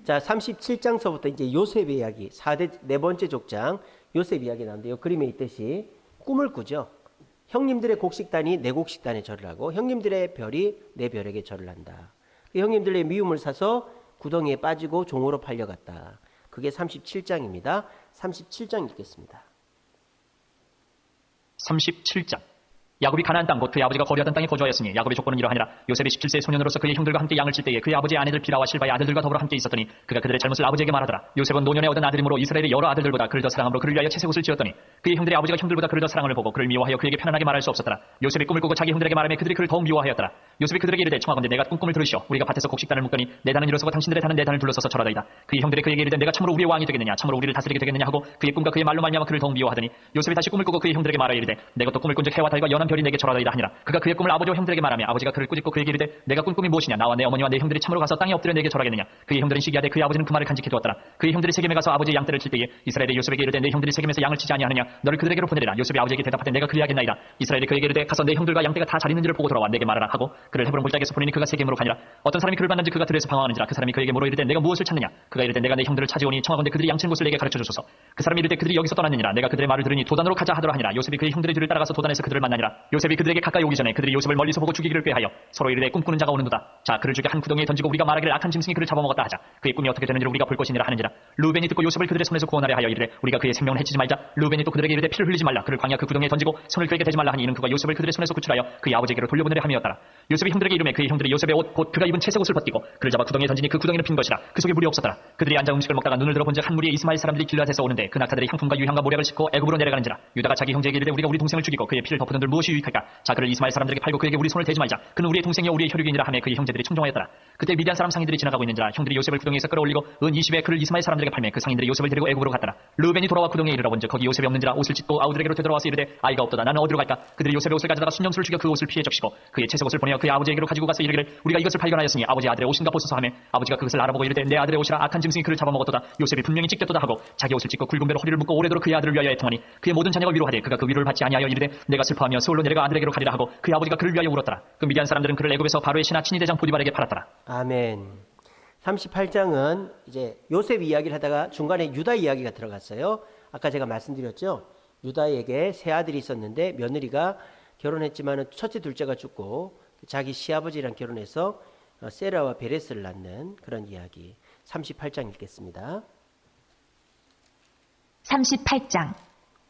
자, 37장서부터 이제 요셉의 이야기, 네 번째 족장 요셉 이야기 나오는데요. 그림에 있듯이 꿈을 꾸죠. 형님들의 곡식단이 내 곡식단에 절을 하고 형님들의 별이 내 별에게 절을 한다. 그 형님들의 미움을 사서 구덩이에 빠지고 종으로 팔려갔다. 그게 37장입니다. 37장 읽겠습니다. 37장. 야곱이 가나안 땅 곧 그의 아버지가 거류하던 땅에 거주하였으니 야곱의 조건은 이러하니라. 요셉이 17세의 소년으로서 그의 형들과 함께 양을 칠 때에 그의 아버지의 아내들 빌하와 실바의 아들들과 더불어 함께 있었더니 그가 그들의 잘못을 아버지에게 말하더라. 요셉은 노년에 얻은 아들이므로 이스라엘의 여러 아들들보다 그를 더 사랑함으로 그를 위하여 채색 옷을 지었더니 그의 형들의 아버지가 형들보다 그를 더 사랑을 보고 그를 미워하여 그에게 편안하게 말할 수 없었더라. 요셉이 꿈을 꾸고 자기 형들에게 말하며 그들이 그를 더욱 미워하였더라. 요셉이 그들에게 이르되 청하건대 내가 꿈을 들으시오. 우리가 밭에서 곡식단을 묶더니 내 단은 일어서고 당신들의 단은 내 단을 둘러서서 절하더이다. 그의 형들이 그에게 이르되 내가 참으로 우리의 왕이 되겠느냐 참으로 우리를 다스리게 되겠느냐 하고 그의 꿈과 그의 말로 말미암아 그를 더욱 미워하더니 요셉이 다시 꿈을 꾸고 그의 형들에게 말하여 이르되 내가 또 꿈을 꾼즉 해와 달과 연한 별이 내게 절하더이다 하니라. 그가 그의 꿈을 아버지와 형들에게 말하며 아버지가 그를 꾸짖고 그에게 이르되 내가 꾼 꿈이 무엇이냐 나와 내 어머니와 내 형들이 참으로 가서 땅에 엎드려 내게 절하겠느냐. 그의 형들은 시기하되 그의 아버지는 그 말을 간직해 두었더라. 그의 형들이 세겜에 가서 아버지의 양떼를 칠 때에 이스라엘의 요셉에게 이르되 내 형들이 세겜에서 양을 치지 아니하느냐 너를 그들에게로 보내리라. 요셉이 아버지에게 대답하되 내가 그리하겠나이다. 이스라엘이 그에게 이르되 가서 내 형들과 양떼가 다 잘 있는지를 보고 돌아와 내게 말하라 하고 그를 헤브론 골짜기에서 보내니 그가 세겜으로 가니라. 어떤 사람이 그를 만난지 그가 들에서 방황하는지라. 그 사람이 그에게 물어 이르되 내가 무엇을 찾느냐. 그가 이르되 내가 내 형들을 찾아오니 청하건대 그들이 양치는 곳을 내게 가르쳐 주소서. 그 사람이 이르되 그들이 여기서 떠났느니라. 내가 그들의 말을 들으니 도단으로 가자 하더라 하니라. 요셉이 그의 형들의 뒤를 따라가서 도단에서 그들을 만나니라. 요셉이 그들에게 가까이 오기 전에 그들이 요셉을 멀리서 보고 죽이기를 꾀하여 서로 이르되 꿈꾸는 자가 오는도다. 자 그를 죽여 한 구덩이에 던지고 우리가 말하기를 악한 짐승이 그를 잡아먹었다 하자. 그의 꿈이 어떻게 되는지를 우리가 볼 것이니라 하는지라. 루벤이 듣고 요셉을 그들의 손에서 구원하려 하여 이르되 우리가 그의 생명을 해치지 말자. 루벤이 또 그들에게 이르되 피를 흘리지 말라. 그를 광야 그 구덩이에 던지고 손을 그에게 대지 말라 하니 이는 그가 요셉을 그들의 손에서 구출하여 그의 아버지에게로 돌려보내려 함이었더라. 요셉이 형들에게 이르매 그의 형들이 요셉의 옷 곧 그가 입은 채색 옷을 벗기고 그를 잡아 구덩이에 던지니 그 구덩이는 빈 것이라. 그 속에 물이 없었더라. 그들이 앉아 음식을 먹다가 눈을 들어 본즉 한 무리의 이스마엘 사람들이 길앗에서 오는데 그 낙타들이 향품과 유향과 모략을 싣고 애굽으로 내려가는지라. 유다가 자기 형제에게 이르되 우리가 우리 동생을 죽이고 그의 피를 덮어둔들 무엇이 유익할까. 자 그를 이스마엘 사람들에게 팔고 그에게 우리 손을 대지 말자. 그는 우리의 동생이요 우리의 혈육이니라 하며 그의 형제들이 청종하였더라. 그때 미디안 사람 상인들이 지나가고 있는지라. 형들이 요셉을 구덩이에서 끌어올리고 은 20에 그를 이스마엘 사람들에게 팔매 그 상인들이 요셉을 데리고 애굽으로 갔더라. 르우벤이 돌아와 구덩이에 이르러 본즉 거기 요셉이 없는지라. 옷을 찢고 아우들에게로 되돌아와서 이르되 아이가 없도다. 나는 어디로 갈까. 그들이 요셉의 옷을 가져다가 순념수를 죽여 그 옷을 피해 적시고 그의 채색 옷을 보내어 그의 아버지에게로 가지고 가서 이르기를 우리가 이것을 발견하였으니 아버지 아들의 옷인가 보소서 하며 아버지가 그것을 알아보고 이르되 내 아들의 옷이라 악한 짐승이 그를 잡아먹었도다. 요셉이 분명히 찢겼도다 하고 자기 옷을 찢고 굵은 배로 허리를 묶고 오래도록 그의 아들을 위하여 애통하니 그의 모든 자녀가 위로하되 그가 그 위로를 받지 아니하여 이르되 내가 슬퍼하며 서울로 내려가 아들에게로 가리라 하고 그의 아버지가 그를 위하여 울었더라. 그 미디안 사람들은 그를 애굽에서 바로의 신하 친위대장 보디발에게 팔았더라. 아멘. 38장은 이제 요셉 이야기를 하다가 중간에 유다 이야기가 들어갔어요. 아까 제가 말씀드렸죠. 유다에게 세 아들이 있었는데 며느리가 결혼했지만 첫째 둘째가 죽고 자기 시아버지랑 결혼해서 세라와 베레스를 낳는 그런 이야기. 38장 읽겠습니다. 38장.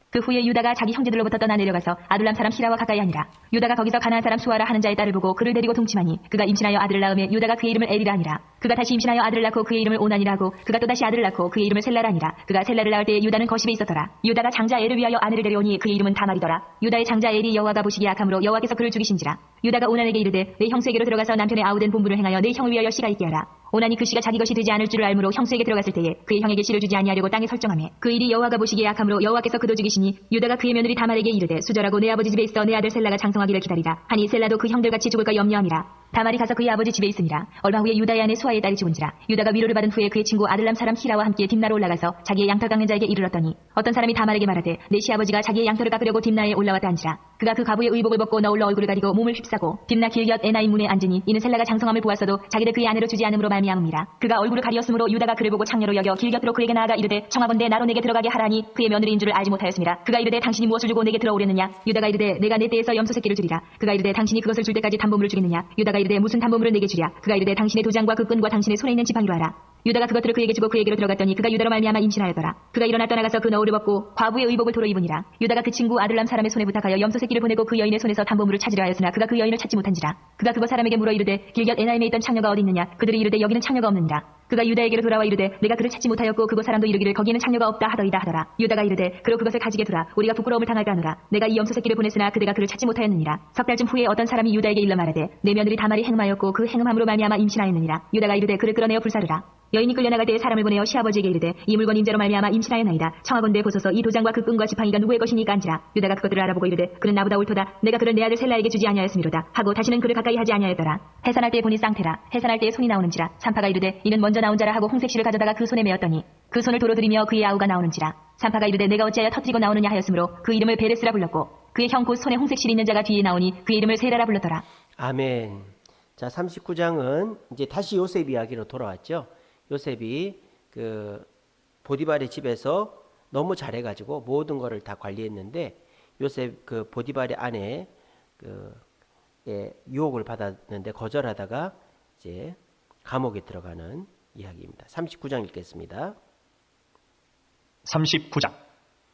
그 후에 유다가 자기 형제들로부터 떠나 내려가서 아둘람 사람 히라와 가까이 하니라. 유다가 거기서 가나안 사람 수아라 하는 자의 딸을 보고 그를 데리고 동침하니 그가 임신하여 아들을 낳으며 유다가 그의 이름을 에리라 하니라. 그가 다시 임신하여 아들을 낳고 그의 이름을 오난이라 하고 그가 또다시 아들을 낳고 그의 이름을 셀라라 하니라. 그가 셀라를 낳을 때에 유다는 거십에 있었더라. 유다가 장자 엘을 위하여 아내를 데려오니 그의 이름은 다말이더라. 유다의 장자 엘이 여호와가 보시기에 악함으로 여호와께서 그를 죽이신지라. 유다가 오난에게 이르되 내 형수에게로 들어가서 남편의 아우된 본분을 행하여 내 형을 위하여 씨가 있게 하라. 오난이 그 씨가 자기 것이 되지 않을 줄을 알므로 형수에게 들어갔을 때에 그의 형에게 씨를 주지 아니하려고 땅에 설정하며 그 일이 여호와가 보시기에 악함으로 여호와께서 그도 죽이시니 유다가 그의 며느리 다말에게 이르되 수절하고 내 아버지 집에 있어 내 아들 셀라가 장성하기를 기다리라 하니 셀라도 그 형들같이 죽을까 염려함이라. 다말이 가서 그의 아버지 집에 있으니라. 얼마 후에 유다의 아내 수아의 딸이 죽은지라. 유다가 위로를 받은 후에 그의 친구 아들람 사람 히라와 함께 딥나로 올라가서 자기의 양털 깎는 자에게 이르렀더니 어떤 사람이 다말에게 말하되 내 시아버지가 자기의 양털을 깎으려고 딥나에 올라왔다 한지라. 그가 그 가부의 의복을 벗고 너울로 얼굴을 가리고 몸을 휩싸고 딥나 길곁 에나임 문에 앉으니 이는 셀라가 장성함을 보았어도 자기를 그의 아내로 주지 않음으로 말미암음이라. 그가 얼굴을 가리었으므로 유다가 그를 보고 창녀로 여겨 길곁으로 그에게 나아가 이르되 청하건대 나로 내게 들어가게 하라니 그의 며느리인 줄을 알지 못하였습니다. 그가 이르되 당신이 무엇을 주고 내게 들어오려느냐. 유다가 이르되 내가 내 떼에서 염소 새끼를 주리라. 그가 이르되 당신이 그것을 줄 때까지 담보물을 주겠느냐. 유다가 이르되 무슨 담보물을 내게 주랴. 그가 이르되 당신의 도장과 그 끈과 당신의 손에 있는 지팡이로 하라. 유다가 그것들을 그에게 주고 그에게로 들어갔더니 그가 유다로 말미암아 임신하였더라. 그가 일어나 떠나가서 그 너울을 벗고 과부의 의복을 도로 입으니라. 유다가 그 친구 아들람 사람의 손에 부탁하여 염소 새끼를 보내고 그 여인의 손에서 담보물을 찾으려 하였으나 그가 그 여인을 찾지 못한지라. 그가 그거 사람에게 물어 이르되 길곁 에나임에 있던 창녀가 어디 있느냐. 그들이 이르되 여기는 창녀가 없느니라. 그가 유다에게로 돌아와 이르되 내가 그를 찾지 못하였고 그곳 사람도 이르기를 거기에는 창녀가 없다 하더이다 하더라. 유다가 이르되 그로 그것을 가지게 두라. 우리가 부끄러움을 당할까 하노라. 내가 이 염소 새끼를 보냈으나 그대가 그를 찾지 못하였느니라. 석 달쯤 후에 어떤 사람이 유다에게 일러 말하되 내 며느리 다말이 행음하였고 그 행음함으로 말미암아 임신하였느니라. 유다가 이르되 그를 끌어내어 불사르라. 여인이 끌려나갈 때에 사람을 보내어 시아버지에게 이르되 이 물건 인자로 말미암아 임신하였나이다. 청하건대 보소서 이 도장과 그 끈과 지팡이가 누구의 것이니까 한지라. 유다가 그것들을 알아보고 이르되 그는 나보다 옳도다. 내가 그를 내 아들 셀라에게 주지 아니하였음이로다 하고 다시는 그를 가까이 하지 아니하였더라. 해산할 때에 보니 쌍태라. 해산할 때에 손이 나오는지라. 산파가 이르되 이는 먼저 나온 자라 하고 홍색실을 가져다가 그 손에 메었더니 그 손을 도로 들이며 그의 아우가 나오는지라. 산파가 이르되 내가 어찌하여 터뜨리고 나오느냐 하였으므로 그 이름을 베레스라 불렀고 그의 형 곧 손에 홍색실이 있는 자가 뒤에 나오니 그의 이름을 세라라 불렀더라. 아멘. 자, 39장은 이제 다시 요셉 이야기로 돌아왔죠. 요셉이 그 보디발의 집에서 너무 잘해가지고 모든 거를 다 관리했는데 요셉 그 보디발의 아내 유혹을 받았는데 거절하다가 이제 감옥에 들어가는 이야기입니다. 39장 읽겠습니다. 39장.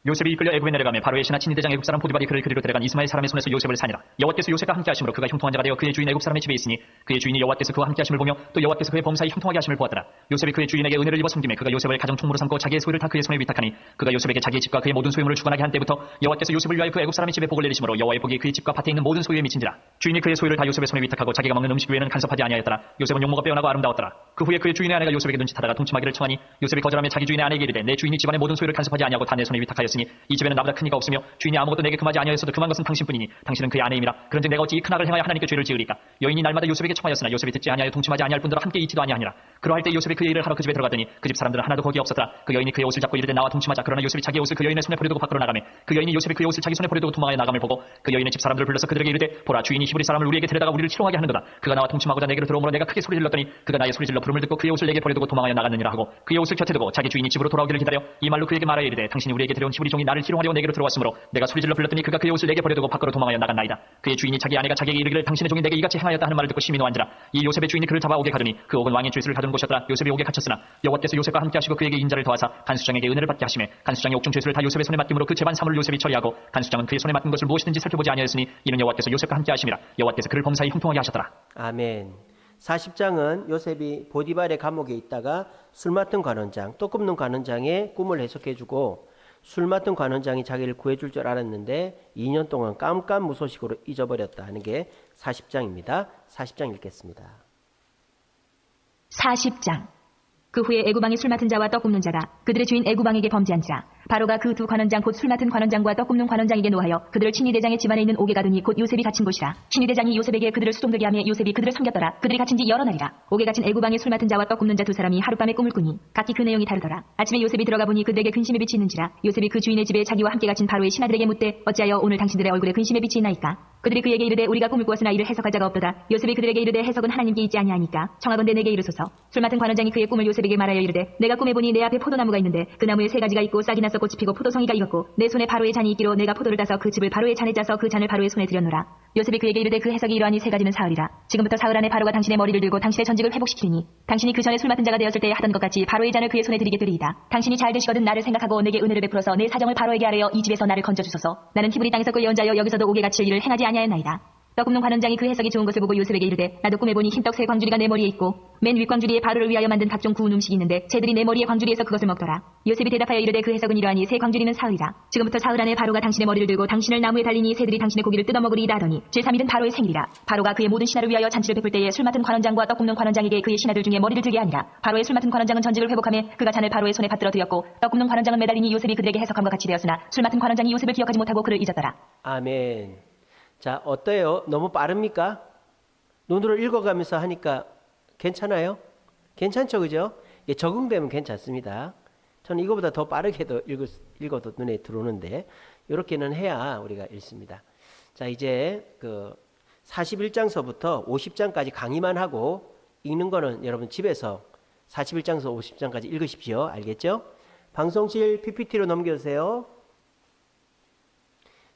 요셉이 이끌려 애굽에 내려가며 바로의 신하 친위대장 애굽 사람 보디발이 그를 그리로 데려간 이스마엘 사람의 손에서 요셉을 사니라. 여호와께서 요셉과 함께 하심으로 그가 형통한 자가 되어 그의 주인 애굽 사람의 집에 있으니 그의 주인이 여호와께서 그와 함께 하심을 보며 또 여호와께서 그의 범사에 형통하게 하심을 보았더라. 요셉이 그의 주인에게 은혜를 입어 섬김에 그가 요셉을 가정 총무로 삼고 자기의 소유를 다 그의 손에 위탁하니 그가 요셉에게 자기의 집과 그의 모든 소유물을 주관하게 한 때부터 여호와께서 요셉을 위하여 그 애굽 사람의 집에 복을 내리심으로 여호와의 복이 그의 집과 밭에 있는 모든 소유에 미친지라. 주인이 그의 소유를 다 요셉의 손에 위탁하고 자기가 먹는 음식 외에는 간섭하지 아니하였더라. 요셉은 용모가 빼어나고 아름다웠더라. 그 후에 그의 주인의 아내가 요셉에게 눈짓하다가 동침하기를 청하니 요셉이 거절하며 자기 주인의 아내에게 이르되 내 주인이 집안의 모든 소유를 간섭하지 아니하고 다 내 손에 위탁하였으니 이 집에는 나보다 큰 이가 없으며 주인이 아무것도 내게 금하지 아니하였어도 금한 것은 당신뿐이니 당신은 그의 아내임이라. 그런즉 내가 어찌 이 큰 악을 행하여 하나님께 죄를 지으리까. 여인이 날마다 요셉에게 청하였으나 요셉이 듣지 아니하여 동침하지 아니할 뿐더러 함께 있지도 아니하니라. 그러할 때 요셉이 그의 일을 하러 그 집에 들어갔더니 그 집 사람들은 하나도 거기 없었더라. 그 여인이 그의 옷을 잡고 이르되 나와 동침하자. 그러나 요셉이 자기의 옷을 그 여인의 손에 버려두고 밖으로 나가매 그 여인이 요셉이 그의 옷을 자기 손에 버려두고 도망하여 나감을 보고 그 여인의 집 사람들을 불러서 그들에게 이르되 보라 주인이 히브리 사람을 우리에게 데려다가 우리를 희롱하게 하는도다. 그가 나와 동침하고자 내게로 들어오므로 내가 크게 소리 질렀더니 그가 나의 소리 질러 부름을 듣고 그의 옷을 내게 버려두고 도망하여 나갔느니라 하고 그의 옷을 곁에 두고 자기 주인이 집으로 돌아오기를 기다려 이 말로 그에게 말하여 이르되 당신이 우리에게 데려온 히브리 종이 나를 희롱하려 내게로 들어왔으므로 내가 소리 질러 불렀더니 그가 그의 옷을 내게 버려두고 밖으로 도망하여 나갔나이다. 그의 주인이 자기 아내가 자기에게 이르기를 당신의 종이 내게 이같이 행하였다 하는 말을 듣고 심히 노한지라. 이 요셉의 주인이 그를 잡아 옥에 가두니 그 옥은 왕의 죄수를 가둔 곳이었더라. 요셉이 옥에 갇혔으나 여호와께서 요셉과 함께 하시고 그에게 인자를 더하사 간수장에게 은혜를 받게 하시매 간수장이 옥중 죄수를 다 요셉의 손에 맡김으로 그 재반 사물을 요셉이 처리하고 간수장은 그의 손에 맡긴 것을 무엇이든지 살펴보지 아니하였으니 이는 여호와께서 요셉과 함께 하심이라. 여호와께서 그를 범사에 형통하게 하셨더라. 아멘. 40장은 요셉이 보디발의 감옥에 있다가 술 맡은 관원장, 또 굽는 관원장의 꿈을 해석해주고 술 맡은 관원장이 자기를 구해줄 줄 알았는데 2년 동안 깜깜무소식으로 잊어버렸다 하는 게 40장입니다. 40장 읽겠습니다. 40장. 그 후에 애구방이 술 맡은 자와 떡 굽는 자가 그들의 주인 애구방에게 범죄한지라. 바로가 그 두 관원장 곧 술 맡은 관원장과 떡 굽는 관원장에게 노하여 그들을 친위대장의 집안에 있는 옥에 가두니 곧 요셉이 갇힌 곳이라. 친위대장이 요셉에게 그들을 수동들게 하며 요셉이 그들을 섬겼더라. 그들이 갇힌 지 여러 날이라. 옥에 갇힌 애구방의 술 맡은 자와 떡 굽는 자 두 사람이 하룻밤에 꿈을 꾸니 각기 그 내용이 다르더라. 아침에 요셉이 들어가 보니 그들에게 근심의 빛이 있는지라. 요셉이 그 주인의 집에 자기와 함께 갇힌 바로의 신하들에게 묻되 어찌하여 오늘 당신들의 얼굴에 근심의 빛이 있나이까. 그들이 그에게 이르되 우리가 꿈을 꾸었으나 이를 해석할 자가 없도다. 요셉이 그들에게 이르되 해석은 하나님께 있지 아니하니까 청하건대 내게 이르소서. 술 맡은 관원장이 그의 꿈을 요셉에게 말하여 이르되 내가 꿈에 보니 내 앞에 포도나무가 있는데 그 나무에 세 가지가 있고 싹이 나서 꽃이 피고 포도송이가 익었고 내 손에 바로의 잔이 있기로 내가 포도를 따서 그 즙을 바로의 잔에 짜서 그 잔을 바로의 손에 들였노라. 요셉이 그에게 이르되 그 해석이 이러하니 세 가지는 사흘이라. 지금부터 사흘 안에 바로가 당신의 머리를 들고 당신의 전직을 회복시키리니 당신이 그 전에 술 맡은 자가 되었을 때 하던 것 같이 바로의 잔을 그의 손에 드리게 되리이다. 당신이 잘 되시거든 나를 생각하고 내게 은혜를 베풀어서 내 사정을 바로에게 아뢰어 이 집에서 나를 건져주소서. 나는 히브리 땅에서 끌려온 자여 여기서도 옥에 갇힐 일을 행하지 아니하였나이다. 떡 굽는 관원장이 그 해석이 좋은 것을 보고 요셉에게 이르되 나도 꿈에 보니 흰떡 세 광주리가 내 머리에 있고 맨 윗광주리에 바로를 위하여 만든 각종 구운 음식이 있는데 새들이 내 머리에 광주리에서 그것을 먹더라. 요셉이 대답하여 이르되 그 해석은 이러하니 세 광주리는 사흘이라. 지금부터 사흘 안에 바로가 당신의 머리를 들고 당신을 나무에 달리니 새들이 당신의 고기를 뜯어먹으리이다 하더니 제3일은 바로의 생일이라. 바로가 그의 모든 신하를 위하여 잔치를 베풀 때에 술 맡은 관원장과 떡 굽는 관원장에게 그의 신하들 중에 머리를 들게 하니라. 바로의 술 맡은 관원장은 전직을 회복하며 그가 잔을 바로의 손에 받들어 드렸고 떡 굽는 관원장은 매달리니 요셉이 그들에게 해석함과 같이 되었으나 술 맡은 관원장이 요셉을 기억하지 못하고 그를 잊었더라. 아멘. 자, 어때요? 너무 빠릅니까? 눈으로 읽어가면서 하니까 괜찮아요? 괜찮죠, 그죠? 이게 적응되면 괜찮습니다. 저는 이거보다 더 빠르게도 읽어도 눈에 들어오는데 이렇게는 해야 우리가 읽습니다. 자, 이제 그 41장서부터 50장까지 강의만 하고 읽는 거는 여러분 집에서 41장서 50장까지 읽으십시오. 알겠죠? 방송실 PPT로 넘겨주세요.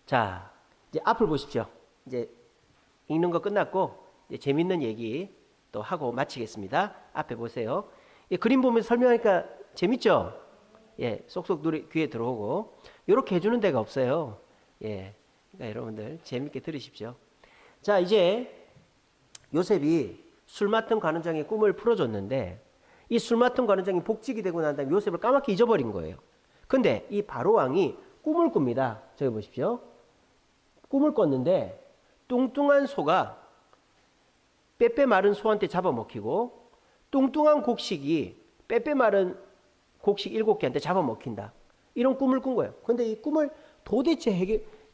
자, 이제 앞을 보십시오. 이제 읽는 거 끝났고 이제 재밌는 얘기 또 하고 마치겠습니다. 앞에 보세요. 예, 그림 보면서 설명하니까 재밌죠? 예, 쏙쏙 귀에 들어오고 이렇게 해주는 데가 없어요. 예, 그러니까 여러분들 재밌게 들으십시오. 자, 이제 요셉이 술 맡은 관원장의 꿈을 풀어줬는데 이 술 맡은 관원장이 복직이 되고 난 다음에 요셉을 까맣게 잊어버린 거예요. 근데 이 바로 왕이 꿈을 꿉니다. 저기 보십시오. 꿈을 꿨는데 뚱뚱한 소가 빼빼 마른 소한테 잡아먹히고 뚱뚱한 곡식이 빼빼 마른 곡식 7개한테 잡아먹힌다. 이런 꿈을 꾼 거예요. 근데 이 꿈을 도대체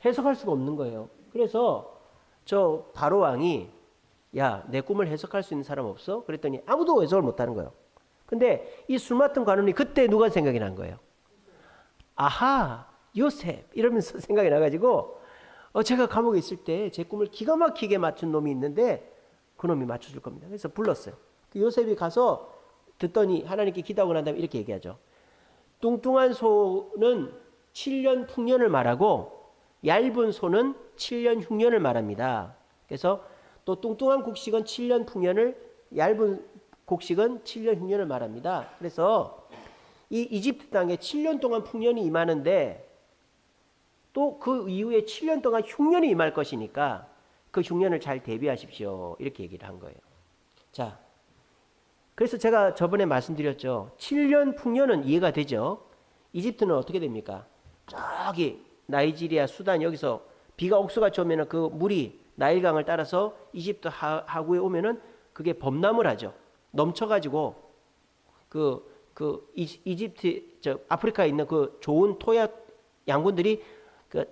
해석할 수가 없는 거예요. 그래서 저 바로 왕이 야, 내 꿈을 해석할 수 있는 사람 없어? 그랬더니 아무도 해석을 못하는 거예요. 근데 이 술 맡은 관원이 그때 누가 생각이 난 거예요? 아하, 요셉 이러면서 생각이 나가지고 제가 감옥에 있을 때 제 꿈을 기가 막히게 맞춘 놈이 있는데 그 놈이 맞춰줄 겁니다. 그래서 불렀어요. 그 요셉이 가서 듣더니 하나님께 기도하고 난 다음에 이렇게 얘기하죠. 뚱뚱한 소는 7년 풍년을 말하고 얇은 소는 7년 흉년을 말합니다. 그래서 또 뚱뚱한 곡식은 7년 풍년을 얇은 곡식은 7년 흉년을 말합니다. 그래서 이 이집트 땅에 7년 동안 풍년이 임하는데 또 그 이후에 7년 동안 흉년이 임할 것이니까 그 흉년을 잘 대비하십시오. 이렇게 얘기를 한 거예요. 자, 그래서 제가 저번에 말씀드렸죠. 7년 풍년은 이해가 되죠. 이집트는 어떻게 됩니까? 저기 나이지리아, 수단 여기서 비가 옥수같이 오면은 그 물이 나일강을 따라서 이집트 하구에 오면은 그게 범람을 하죠. 넘쳐가지고 이집트 아프리카에 있는 그 좋은 토야 양분들이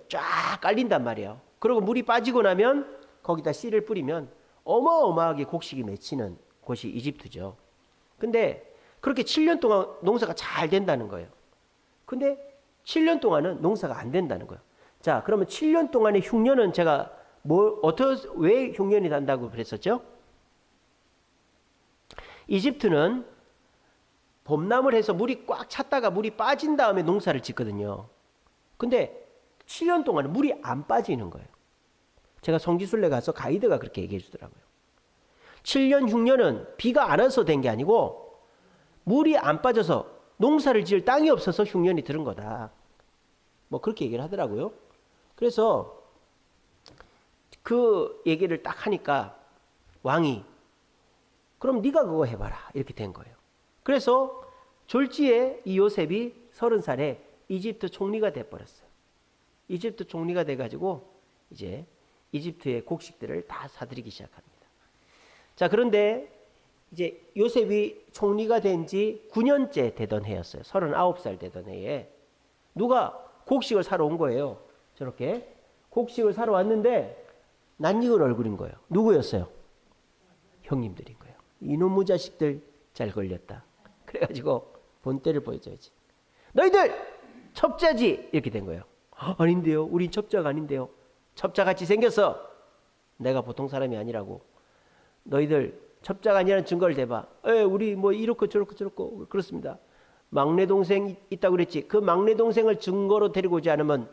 쫙 깔린단 말이에요. 그리고 물이 빠지고 나면 거기다 씨를 뿌리면 어마어마하게 곡식이 맺히는 곳이 이집트죠. 근데 그렇게 7년 동안 농사가 잘 된다는 거예요. 근데 7년 동안은 농사가 안 된다는 거예요. 자, 그러면 7년 동안의 흉년은 제가 왜 흉년이 난다고 그랬었죠? 이집트는 범람을 해서 물이 꽉 찼다가 물이 빠진 다음에 농사를 짓거든요. 근데 7년 동안 물이 안 빠지는 거예요. 제가 성지순례 가서 가이드가 그렇게 얘기해 주더라고요. 7년 흉년은 비가 안 와서 된 게 아니고 물이 안 빠져서 농사를 지을 땅이 없어서 흉년이 들은 거다. 뭐 그렇게 얘기를 하더라고요. 그래서 그 얘기를 딱 하니까 왕이 그럼 네가 그거 해봐라 이렇게 된 거예요. 그래서 졸지에 이 요셉이 30살에 이집트 총리가 돼버렸어요. 이집트 총리가 돼가지고 이제 이집트의 곡식들을 다 사들이기 시작합니다. 자, 그런데 이제 요셉이 총리가 된 지 9년째 되던 해였어요. 39살 되던 해에 누가 곡식을 사러 온 거예요. 저렇게 곡식을 사러 왔는데 낯익은 얼굴인 거예요. 누구였어요? 형님들인 거예요. 이놈의 자식들 잘 걸렸다. 그래가지고 본때를 보여줘야지. 너희들 첩자지 이렇게 된 거예요. 아닌데요. 우린 첩자가 아닌데요. 첩자같이 생겼어. 내가 보통 사람이 아니라고. 너희들 첩자가 아니라는 증거를 대봐. 우리 뭐 이렇고 저렇고 그렇습니다. 막내 동생 있다고 그랬지. 그 막내 동생을 증거로 데리고 오지 않으면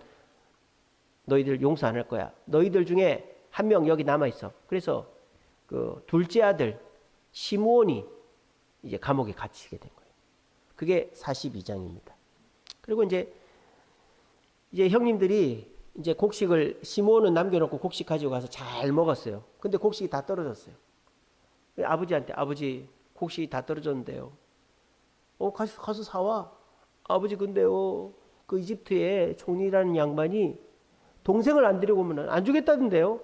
너희들 용서 안 할 거야. 너희들 중에 한 명 여기 남아 있어. 그래서 그 둘째 아들 시므온이 이제 감옥에 갇히게 된 거예요. 그게 42장입니다. 그리고 이제 형님들이 이제 곡식을 시므온은 남겨놓고 곡식 가지고 가서 잘 먹었어요. 근데 곡식이 다 떨어졌어요. 아버지한테 아버지 곡식이 다 떨어졌는데요. 가서 사와. 아버지 근데요 그 이집트의 총리라는 양반이 동생을 안 데리고 오면 안 주겠다던데요.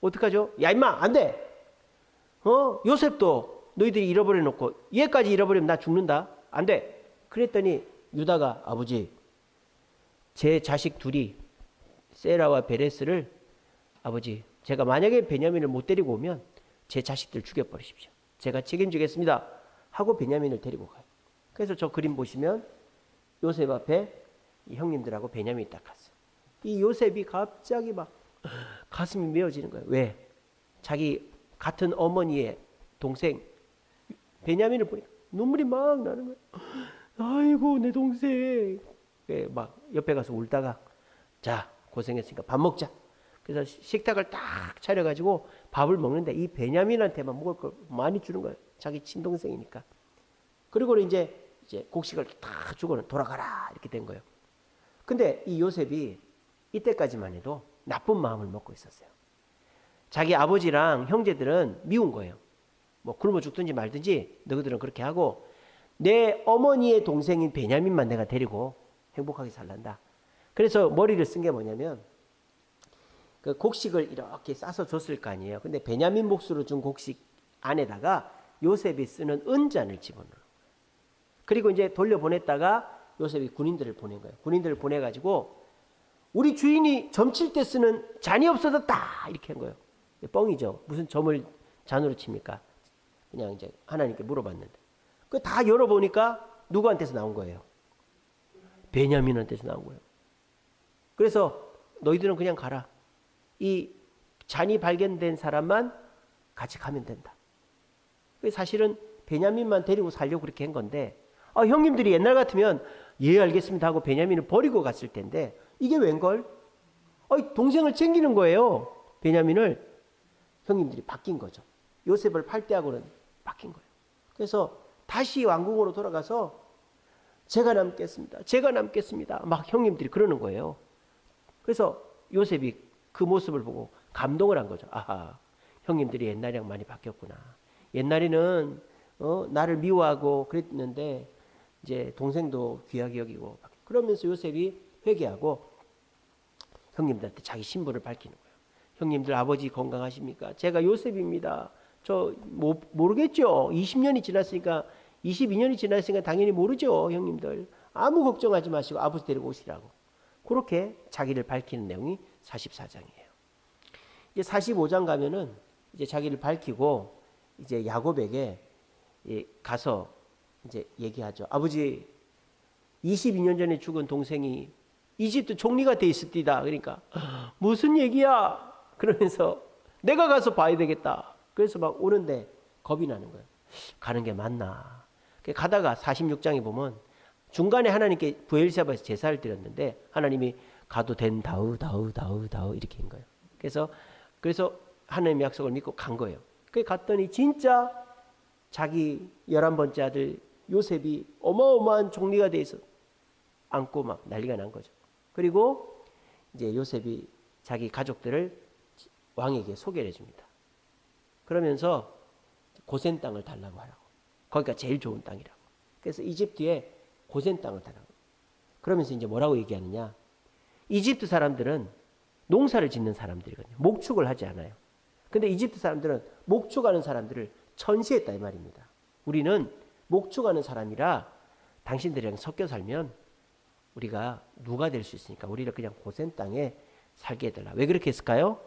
어떡하죠? 야 임마 안 돼. 요셉도 너희들이 잃어버려 놓고 얘까지 잃어버리면 나 죽는다. 안 돼. 그랬더니 유다가 아버지 제 자식 둘이 세라와 베레스를 아버지 제가 만약에 베냐민을 못 데리고 오면 제 자식들 죽여버리십시오. 제가 책임지겠습니다. 하고 베냐민을 데리고 가요. 그래서 저 그림 보시면 요셉 앞에 이 형님들하고 베냐민이 딱 갔어요. 이 요셉이 갑자기 막 가슴이 메어지는 거예요. 왜? 자기 같은 어머니의 동생 베냐민을 보니까 눈물이 막 나는 거예요. 아이고 내 동생. 막 옆에 가서 울다가 자 고생했으니까 밥 먹자. 그래서 식탁을 딱 차려가지고 밥을 먹는데 이 베냐민한테만 먹을 걸 많이 주는 거예요. 자기 친동생이니까. 그리고 이제 곡식을 딱 주고는 돌아가라 이렇게 된 거예요. 근데 이 요셉이 이때까지만 해도 나쁜 마음을 먹고 있었어요. 자기 아버지랑 형제들은 미운 거예요. 뭐 굶어 죽든지 말든지 너희들은 그렇게 하고 내 어머니의 동생인 베냐민만 내가 데리고 행복하게 살란다. 그래서 머리를 쓴 게 뭐냐면 그 곡식을 이렇게 싸서 줬을 거 아니에요. 근데 베냐민 몫으로 준 곡식 안에다가 요셉이 쓰는 은잔을 집어넣어요. 그리고 이제 돌려보냈다가 요셉이 군인들을 보낸 거예요. 군인들을 보내가지고 우리 주인이 점칠 때 쓰는 잔이 없어졌다 이렇게 한 거예요. 뻥이죠. 무슨 점을 잔으로 칩니까? 그냥 이제 하나님께 물어봤는데 그 다 열어보니까 누구한테서 나온 거예요? 베냐민한테서 나온 거예요. 그래서 너희들은 그냥 가라. 이 잔이 발견된 사람만 같이 가면 된다. 사실은 베냐민만 데리고 살려고 그렇게 한 건데 형님들이 옛날 같으면 예 알겠습니다 하고 베냐민을 버리고 갔을 텐데 이게 웬걸? 동생을 챙기는 거예요. 베냐민을. 형님들이 바뀐 거죠. 요셉을 팔 때하고는 바뀐 거예요. 그래서 다시 왕궁으로 돌아가서 제가 남겠습니다. 제가 남겠습니다. 막 형님들이 그러는 거예요. 그래서 요셉이 그 모습을 보고 감동을 한 거죠. 아하, 형님들이 옛날이랑 많이 바뀌었구나. 옛날에는 나를 미워하고 그랬는데 이제 동생도 귀하게 여기고 그러면서 요셉이 회개하고 형님들한테 자기 신분을 밝히는 거예요. 형님들 아버지 건강하십니까? 제가 요셉입니다. 저 모르겠죠. 20년이 지났으니까 22년이 지났으니까 당연히 모르죠. 형님들 아무 걱정하지 마시고 아버지 데리고 오시라고. 그렇게 자기를 밝히는 내용이 44장이에요. 이제 45장 가면은 이제 자기를 밝히고 이제 야곱에게 가서 이제 얘기하죠. 아버지 22년 전에 죽은 동생이 이집트 총리가 돼 있었디다. 그러니까 무슨 얘기야? 그러면서 내가 가서 봐야 되겠다. 그래서 막 오는데 겁이 나는 거예요. 가는 게 맞나? 가다가 46장에 보면 중간에 하나님께 부엘세바에서 제사를 드렸는데 하나님이 가도 된다우 이렇게 한 거예요. 그래서 하나님의 약속을 믿고 간 거예요. 그래 갔더니 진짜 자기 11번째 아들 요셉이 어마어마한 총리가 돼 있어 안고 막 난리가 난 거죠. 그리고 이제 요셉이 자기 가족들을 왕에게 소개를 해줍니다. 그러면서 고센 땅을 달라고 하라고. 거기가 제일 좋은 땅이라고. 그래서 이집트에 고센 땅을 달라고. 그러면서 이제 뭐라고 얘기하느냐. 이집트 사람들은 농사를 짓는 사람들이거든요. 목축을 하지 않아요. 근데 이집트 사람들은 목축하는 사람들을 천시했다 이 말입니다. 우리는 목축하는 사람이라 당신들이랑 섞여 살면 우리가 누가 될 수 있으니까 우리를 그냥 고센 땅에 살게 해달라. 왜 그렇게 했을까요?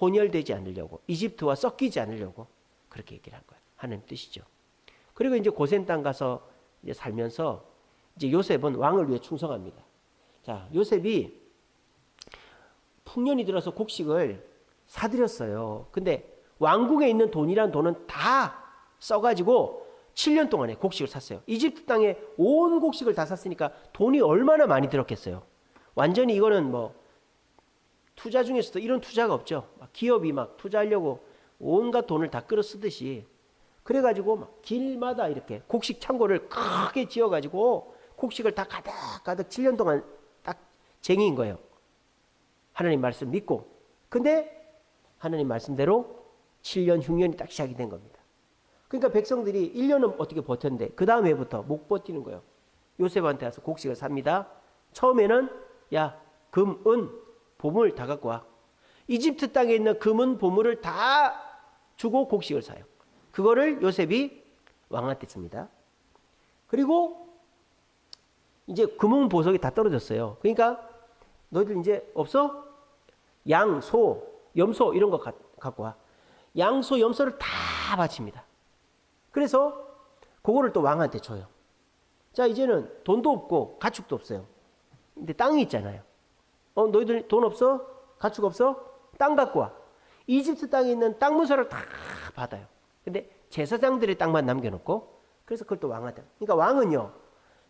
혼혈되지 않으려고, 이집트와 섞이지 않으려고 그렇게 얘기를 한 거예요. 하나님 뜻이죠. 그리고 이제 고센 땅 가서 이제 살면서 이제 요셉은 왕을 위해 충성합니다. 자, 요셉이 풍년이 들어서 곡식을 사들였어요. 근데 왕궁에 있는 돈이란 돈은 다 써가지고 7년 동안에 곡식을 샀어요. 이집트 땅에 온 곡식을 다 샀으니까 돈이 얼마나 많이 들었겠어요. 완전히 이거는 뭐 투자 중에서도 이런 투자가 없죠. 기업이 막 투자하려고 온갖 돈을 다 끌어 쓰듯이 그래가지고 막 길마다 이렇게 곡식 창고를 크게 지어가지고 곡식을 다 가득 7년 동안 딱 쟁이인 거예요. 하나님 말씀 믿고. 근데 하나님 말씀대로 7년 흉년이 딱 시작이 된 겁니다. 그러니까 백성들이 1년은 어떻게 버텼는데 그 다음 해부터 못 버티는 거예요. 요셉한테 와서 곡식을 삽니다. 처음에는 야, 금, 은, 보물 다 갖고 와. 이집트 땅에 있는 금은 보물을 다 주고 곡식을 사요. 그거를 요셉이 왕한테 줍니다. 그리고 이제 금은 보석이 다 떨어졌어요. 그러니까 너희들 이제 없어? 양, 소, 염소 이런 거 갖고 와. 양소 염소를 다 바칩니다. 그래서 그거를 또 왕한테 줘요. 자, 이제는 돈도 없고 가축도 없어요. 근데 땅이 있잖아요. 너희들 돈 없어? 가축 없어? 땅 갖고 와. 이집트 땅에 있는 땅 문서를 다 받아요. 근데 제사장들의 땅만 남겨놓고, 그래서 그걸 또 왕한테. 그러니까 왕은요,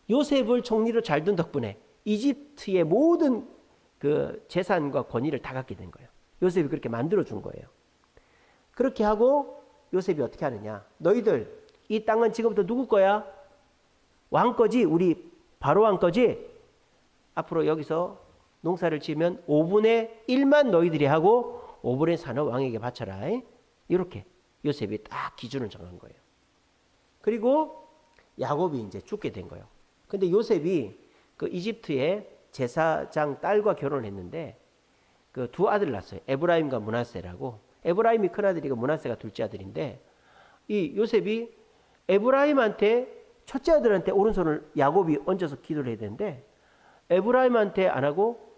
요셉을 총리로 잘 둔 덕분에 이집트의 모든 그 재산과 권위를 다 갖게 된 거예요. 요셉이 그렇게 만들어준 거예요. 그렇게 하고 요셉이 어떻게 하느냐. 너희들 이 땅은 지금부터 누구 거야? 왕 거지? 우리 바로 왕 거지? 앞으로 여기서 농사를 지으면 5분의 1만 너희들이 하고 5분의 4는 왕에게 바쳐라. 이렇게 요셉이 딱 기준을 정한 거예요. 그리고 야곱이 이제 죽게 된 거예요. 근데 요셉이 그 이집트의 제사장 딸과 결혼을 했는데 그 두 아들을 낳았어요. 에브라임과 므낫세라고. 에브라임이 큰아들이고 므낫세가 둘째 아들인데, 이 요셉이 에브라임한테 첫째 아들한테 오른손을 야곱이 얹어서 기도를 해야 되는데, 에브라임한테 안 하고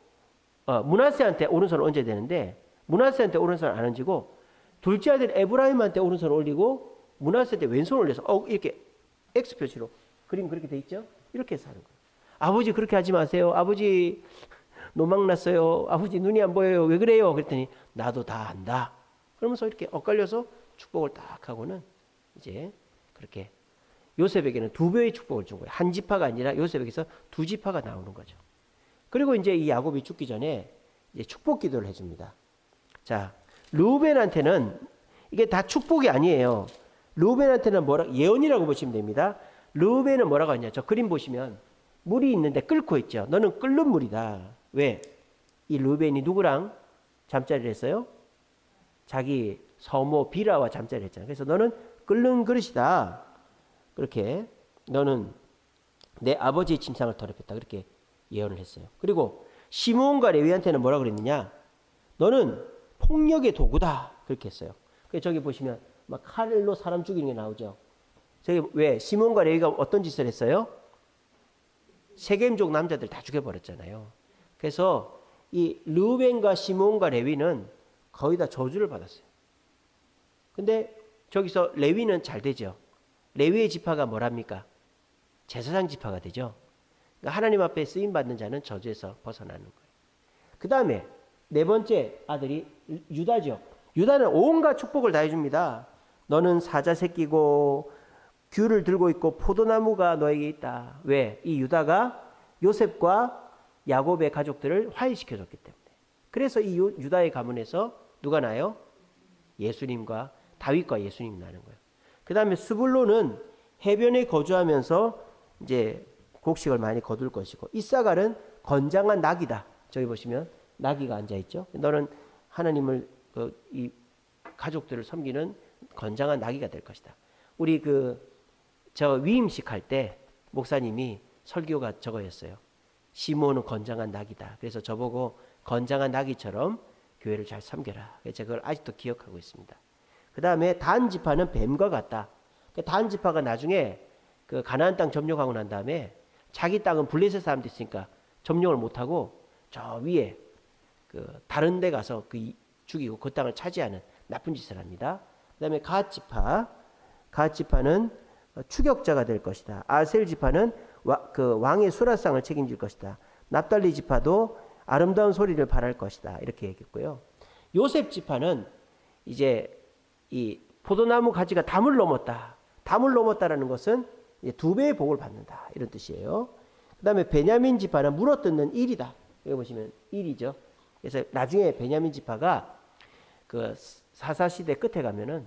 므낫세한테 오른손을 얹어야 되는데 므낫세한테 오른손을 안 얹고 둘째 아들 에브라임한테 오른손을 올리고 므낫세한테 왼손을 올려서 이렇게 X 표시로 그림 그렇게 돼 있죠? 이렇게 해서 하는 거예요. 아버지 그렇게 하지 마세요. 아버지 노망 났어요. 아버지 눈이 안 보여요. 왜 그래요? 그랬더니 나도 다 안다. 그러면서 이렇게 엇갈려서 축복을 딱 하고는 이제 그렇게 요셉에게는 두 배의 축복을 준 거예요. 한 지파가 아니라 요셉에게서 두 지파가 나오는 거죠. 그리고 이제 이 야곱이 죽기 전에 이제 축복 기도를 해줍니다. 자, 르우벤한테는 이게 다 축복이 아니에요. 르우벤한테는 예언이라고 보시면 됩니다. 르우벤은 뭐라고 하냐? 저 그림 보시면 물이 있는데 끓고 있죠. 너는 끓는 물이다. 왜? 이 르우벤이 누구랑 잠자리를 했어요? 자기 서모 비라와 잠자리를 했잖아요. 그래서 너는 끓는 그릇이다. 그렇게 너는 내 아버지의 침상을 더럽혔다. 그렇게 예언을 했어요. 그리고 시므온과 레위한테는 뭐라고 그랬느냐? 너는 폭력의 도구다. 그렇게 했어요. 그래서 저기 보시면 막 칼로 사람 죽이는 게 나오죠. 저기 왜 시므온과 레위가 어떤 짓을 했어요? 세겜족 남자들 다 죽여버렸잖아요. 그래서 이 르우벤과 시므온과 레위는 거의 다 저주를 받았어요. 근데 저기서 레위는 잘 되죠. 레위의 지파가 뭐랍니까? 제사장 지파가 되죠. 그러니까 하나님 앞에 쓰임 받는 자는 저주에서 벗어나는 거예요. 그 다음에 네 번째 아들이 유다죠. 유다는 온갖 축복을 다 해줍니다. 너는 사자 새끼고 귤을 들고 있고 포도나무가 너에게 있다. 왜? 이 유다가 요셉과 야곱의 가족들을 화해시켜줬기 때문에. 그래서 이 유다의 가문에서 누가 나요? 예수님과 다윗과 예수님이 나는 거예요. 그 다음에 스불론은 해변에 거주하면서 이제 곡식을 많이 거둘 것이고, 이사갈은 건장한 낙이다. 저기 보시면 나귀가 앉아있죠. 너는 하나님을 이 가족들을 섬기는 건장한 나귀가 될 것이다. 우리 저 위임식 할 때 목사님이 설교가 저거였어요. 시므온은 건장한 낙이다. 그래서 저보고 건장한 나귀처럼 교회를 잘 섬겨라. 그래서 제가 그걸 아직도 기억하고 있습니다. 그 다음에 단 지파는 뱀과 같다. 단 지파가 나중에 그 가나안 땅 점령하고 난 다음에 자기 땅은 블레셋 사람들이 있으니까 점령을 못하고 저 위에 다른 데 가서 죽이고 그 땅을 차지하는 나쁜 짓을 합니다. 그 다음에 갓 지파는 추격자가 될 것이다. 아셀 지파는 왕의 수라상을 책임질 것이다. 납달리 지파도 아름다운 소리를 바랄 것이다. 이렇게 얘기했고요. 요셉 지파는 이제 이 포도나무 가지가 담을 넘었다. 담을 넘었다라는 것은 이제 두 배의 복을 받는다. 이런 뜻이에요. 그 다음에 베냐민 지파는 물어뜯는 일이다. 여기 보시면 일이죠. 그래서 나중에 베냐민 지파가 그 사사시대 끝에 가면은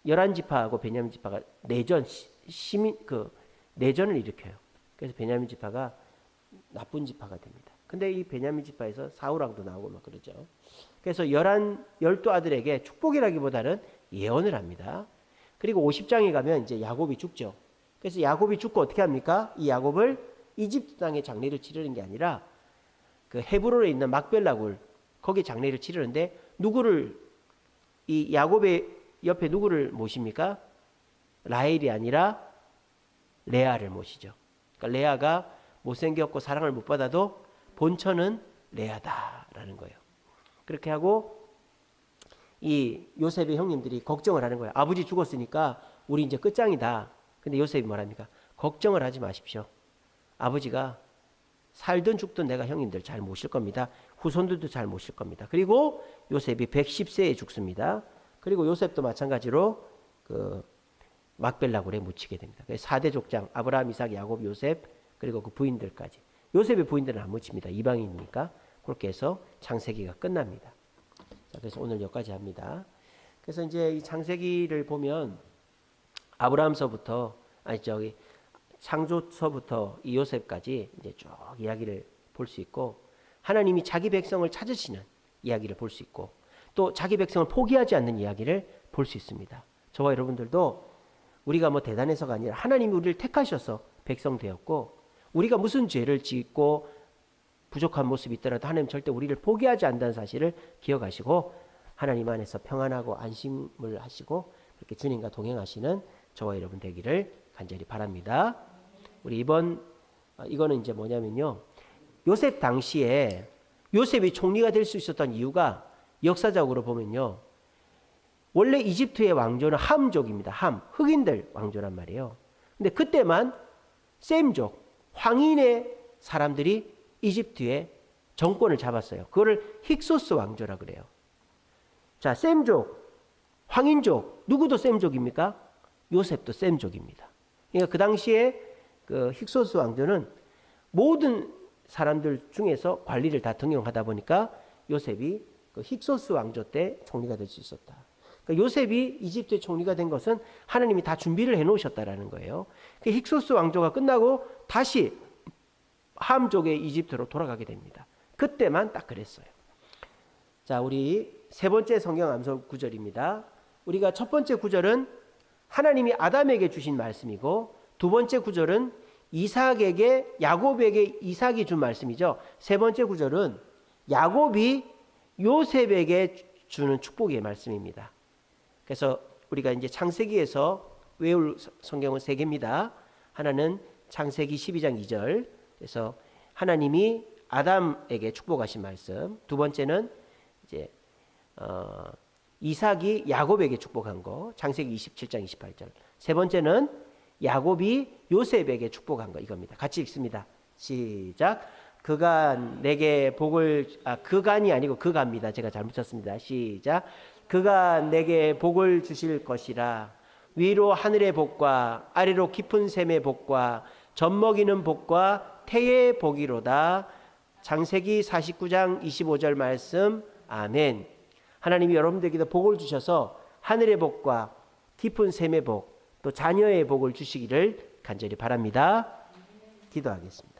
11지파하고 베냐민 지파가 내전을 일으켜요. 그래서 베냐민 지파가 나쁜 지파가 됩니다. 근데 이 베냐민 지파에서 사울왕도 나오고 막 그러죠. 그래서 12아들에게 축복이라기보다는 예언을 합니다. 그리고 50장에 가면 이제 야곱이 죽죠. 그래서 야곱이 죽고 어떻게 합니까? 이 야곱을 이집트 땅에 장례를 치르는 게 아니라 그 헤브론에 있는 막벨라굴 거기 장례를 치르는데 이 야곱의 옆에 누구를 모십니까? 라헬이 아니라 레아를 모시죠. 그러니까 레아가 못생겼고 사랑을 못 받아도 본처는 레아다라는 거예요. 그렇게 하고 이 요셉의 형님들이 걱정을 하는 거예요. 아버지 죽었으니까 우리 이제 끝장이다. 근데 요셉이 뭐랍니까? 걱정을 하지 마십시오. 아버지가 살든 죽든 내가 형님들 잘 모실 겁니다. 후손들도 잘 모실 겁니다. 그리고 요셉이 110세에 죽습니다. 그리고 요셉도 마찬가지로 그 막벨라굴에 묻히게 됩니다. 4대 족장 아브라함, 이삭, 야곱, 요셉 그리고 그 부인들까지. 요셉의 부인들은 안 묻힙니다. 이방인이니까. 그렇게 해서 창세기가 끝납니다. 자, 그래서 오늘 여기까지 합니다. 그래서 이제 이 창세기를 보면 아브라함서부터 창조서부터 이 요셉까지 이제 쭉 이야기를 볼 수 있고 하나님이 자기 백성을 찾으시는 이야기를 볼 수 있고 또 자기 백성을 포기하지 않는 이야기를 볼 수 있습니다. 저와 여러분들도 우리가 뭐 대단해서가 아니라 하나님이 우리를 택하셔서 백성 되었고 우리가 무슨 죄를 짓고 부족한 모습이 있더라도 하나님 절대 우리를 포기하지 않는다는 사실을 기억하시고 하나님 안에서 평안하고 안심을 하시고 그렇게 주님과 동행하시는 저와 여러분 되기를 간절히 바랍니다. 우리 이거는 이제 뭐냐면요. 요셉 당시에 요셉이 총리가 될 수 있었던 이유가 역사적으로 보면요. 원래 이집트의 왕조는 함족입니다. 흑인들 왕조란 말이에요. 근데 그때만 셈족, 황인의 사람들이 이집트의 정권을 잡았어요. 그거를 힉소스 왕조라 그래요. 자, 셈족, 황인족, 누구도 셈족입니까? 요셉도 셈족입니다. 그러니까 그 당시에 그 힉소스 왕조는 모든 사람들 중에서 관리를 다 등용하다 보니까 요셉이 그 힉소스 왕조 때 총리가 될 수 있었다. 그러니까 요셉이 이집트의 총리가 된 것은 하나님이 다 준비를 해놓으셨다라는 거예요. 그 힉소스 왕조가 끝나고 다시 함족의 이집트로 돌아가게 됩니다. 그때만 딱 그랬어요. 자, 우리 세 번째 성경 암송 구절입니다. 우리가 첫 번째 구절은 하나님이 아담에게 주신 말씀이고 두 번째 구절은 이삭에게 야곱에게 이삭이 준 말씀이죠. 세 번째 구절은 야곱이 요셉에게 주는 축복의 말씀입니다. 그래서 우리가 이제 창세기에서 외울 성경은 세 개입니다. 하나는 창세기 12장 2절. 그래서 하나님이 아담에게 축복하신 말씀. 두 번째는 이제 이삭이 야곱에게 축복한 거. 창세기 27장 28절. 세 번째는 야곱이 요셉에게 축복한 거 이겁니다. 같이 읽습니다. 시작. 그가 내게 복을 그간이 아니고 그가입니다. 제가 잘못 쳤습니다. 시작. 그가 내게 복을 주실 것이라. 위로 하늘의 복과 아래로 깊은 샘의 복과 젖먹이는 복과 태의 복이로다. 창세기 49장 25절 말씀. 아멘. 하나님이 여러분들에게도 복을 주셔서 하늘의 복과 깊은 샘의 복, 또 자녀의 복을 주시기를 간절히 바랍니다. 기도하겠습니다.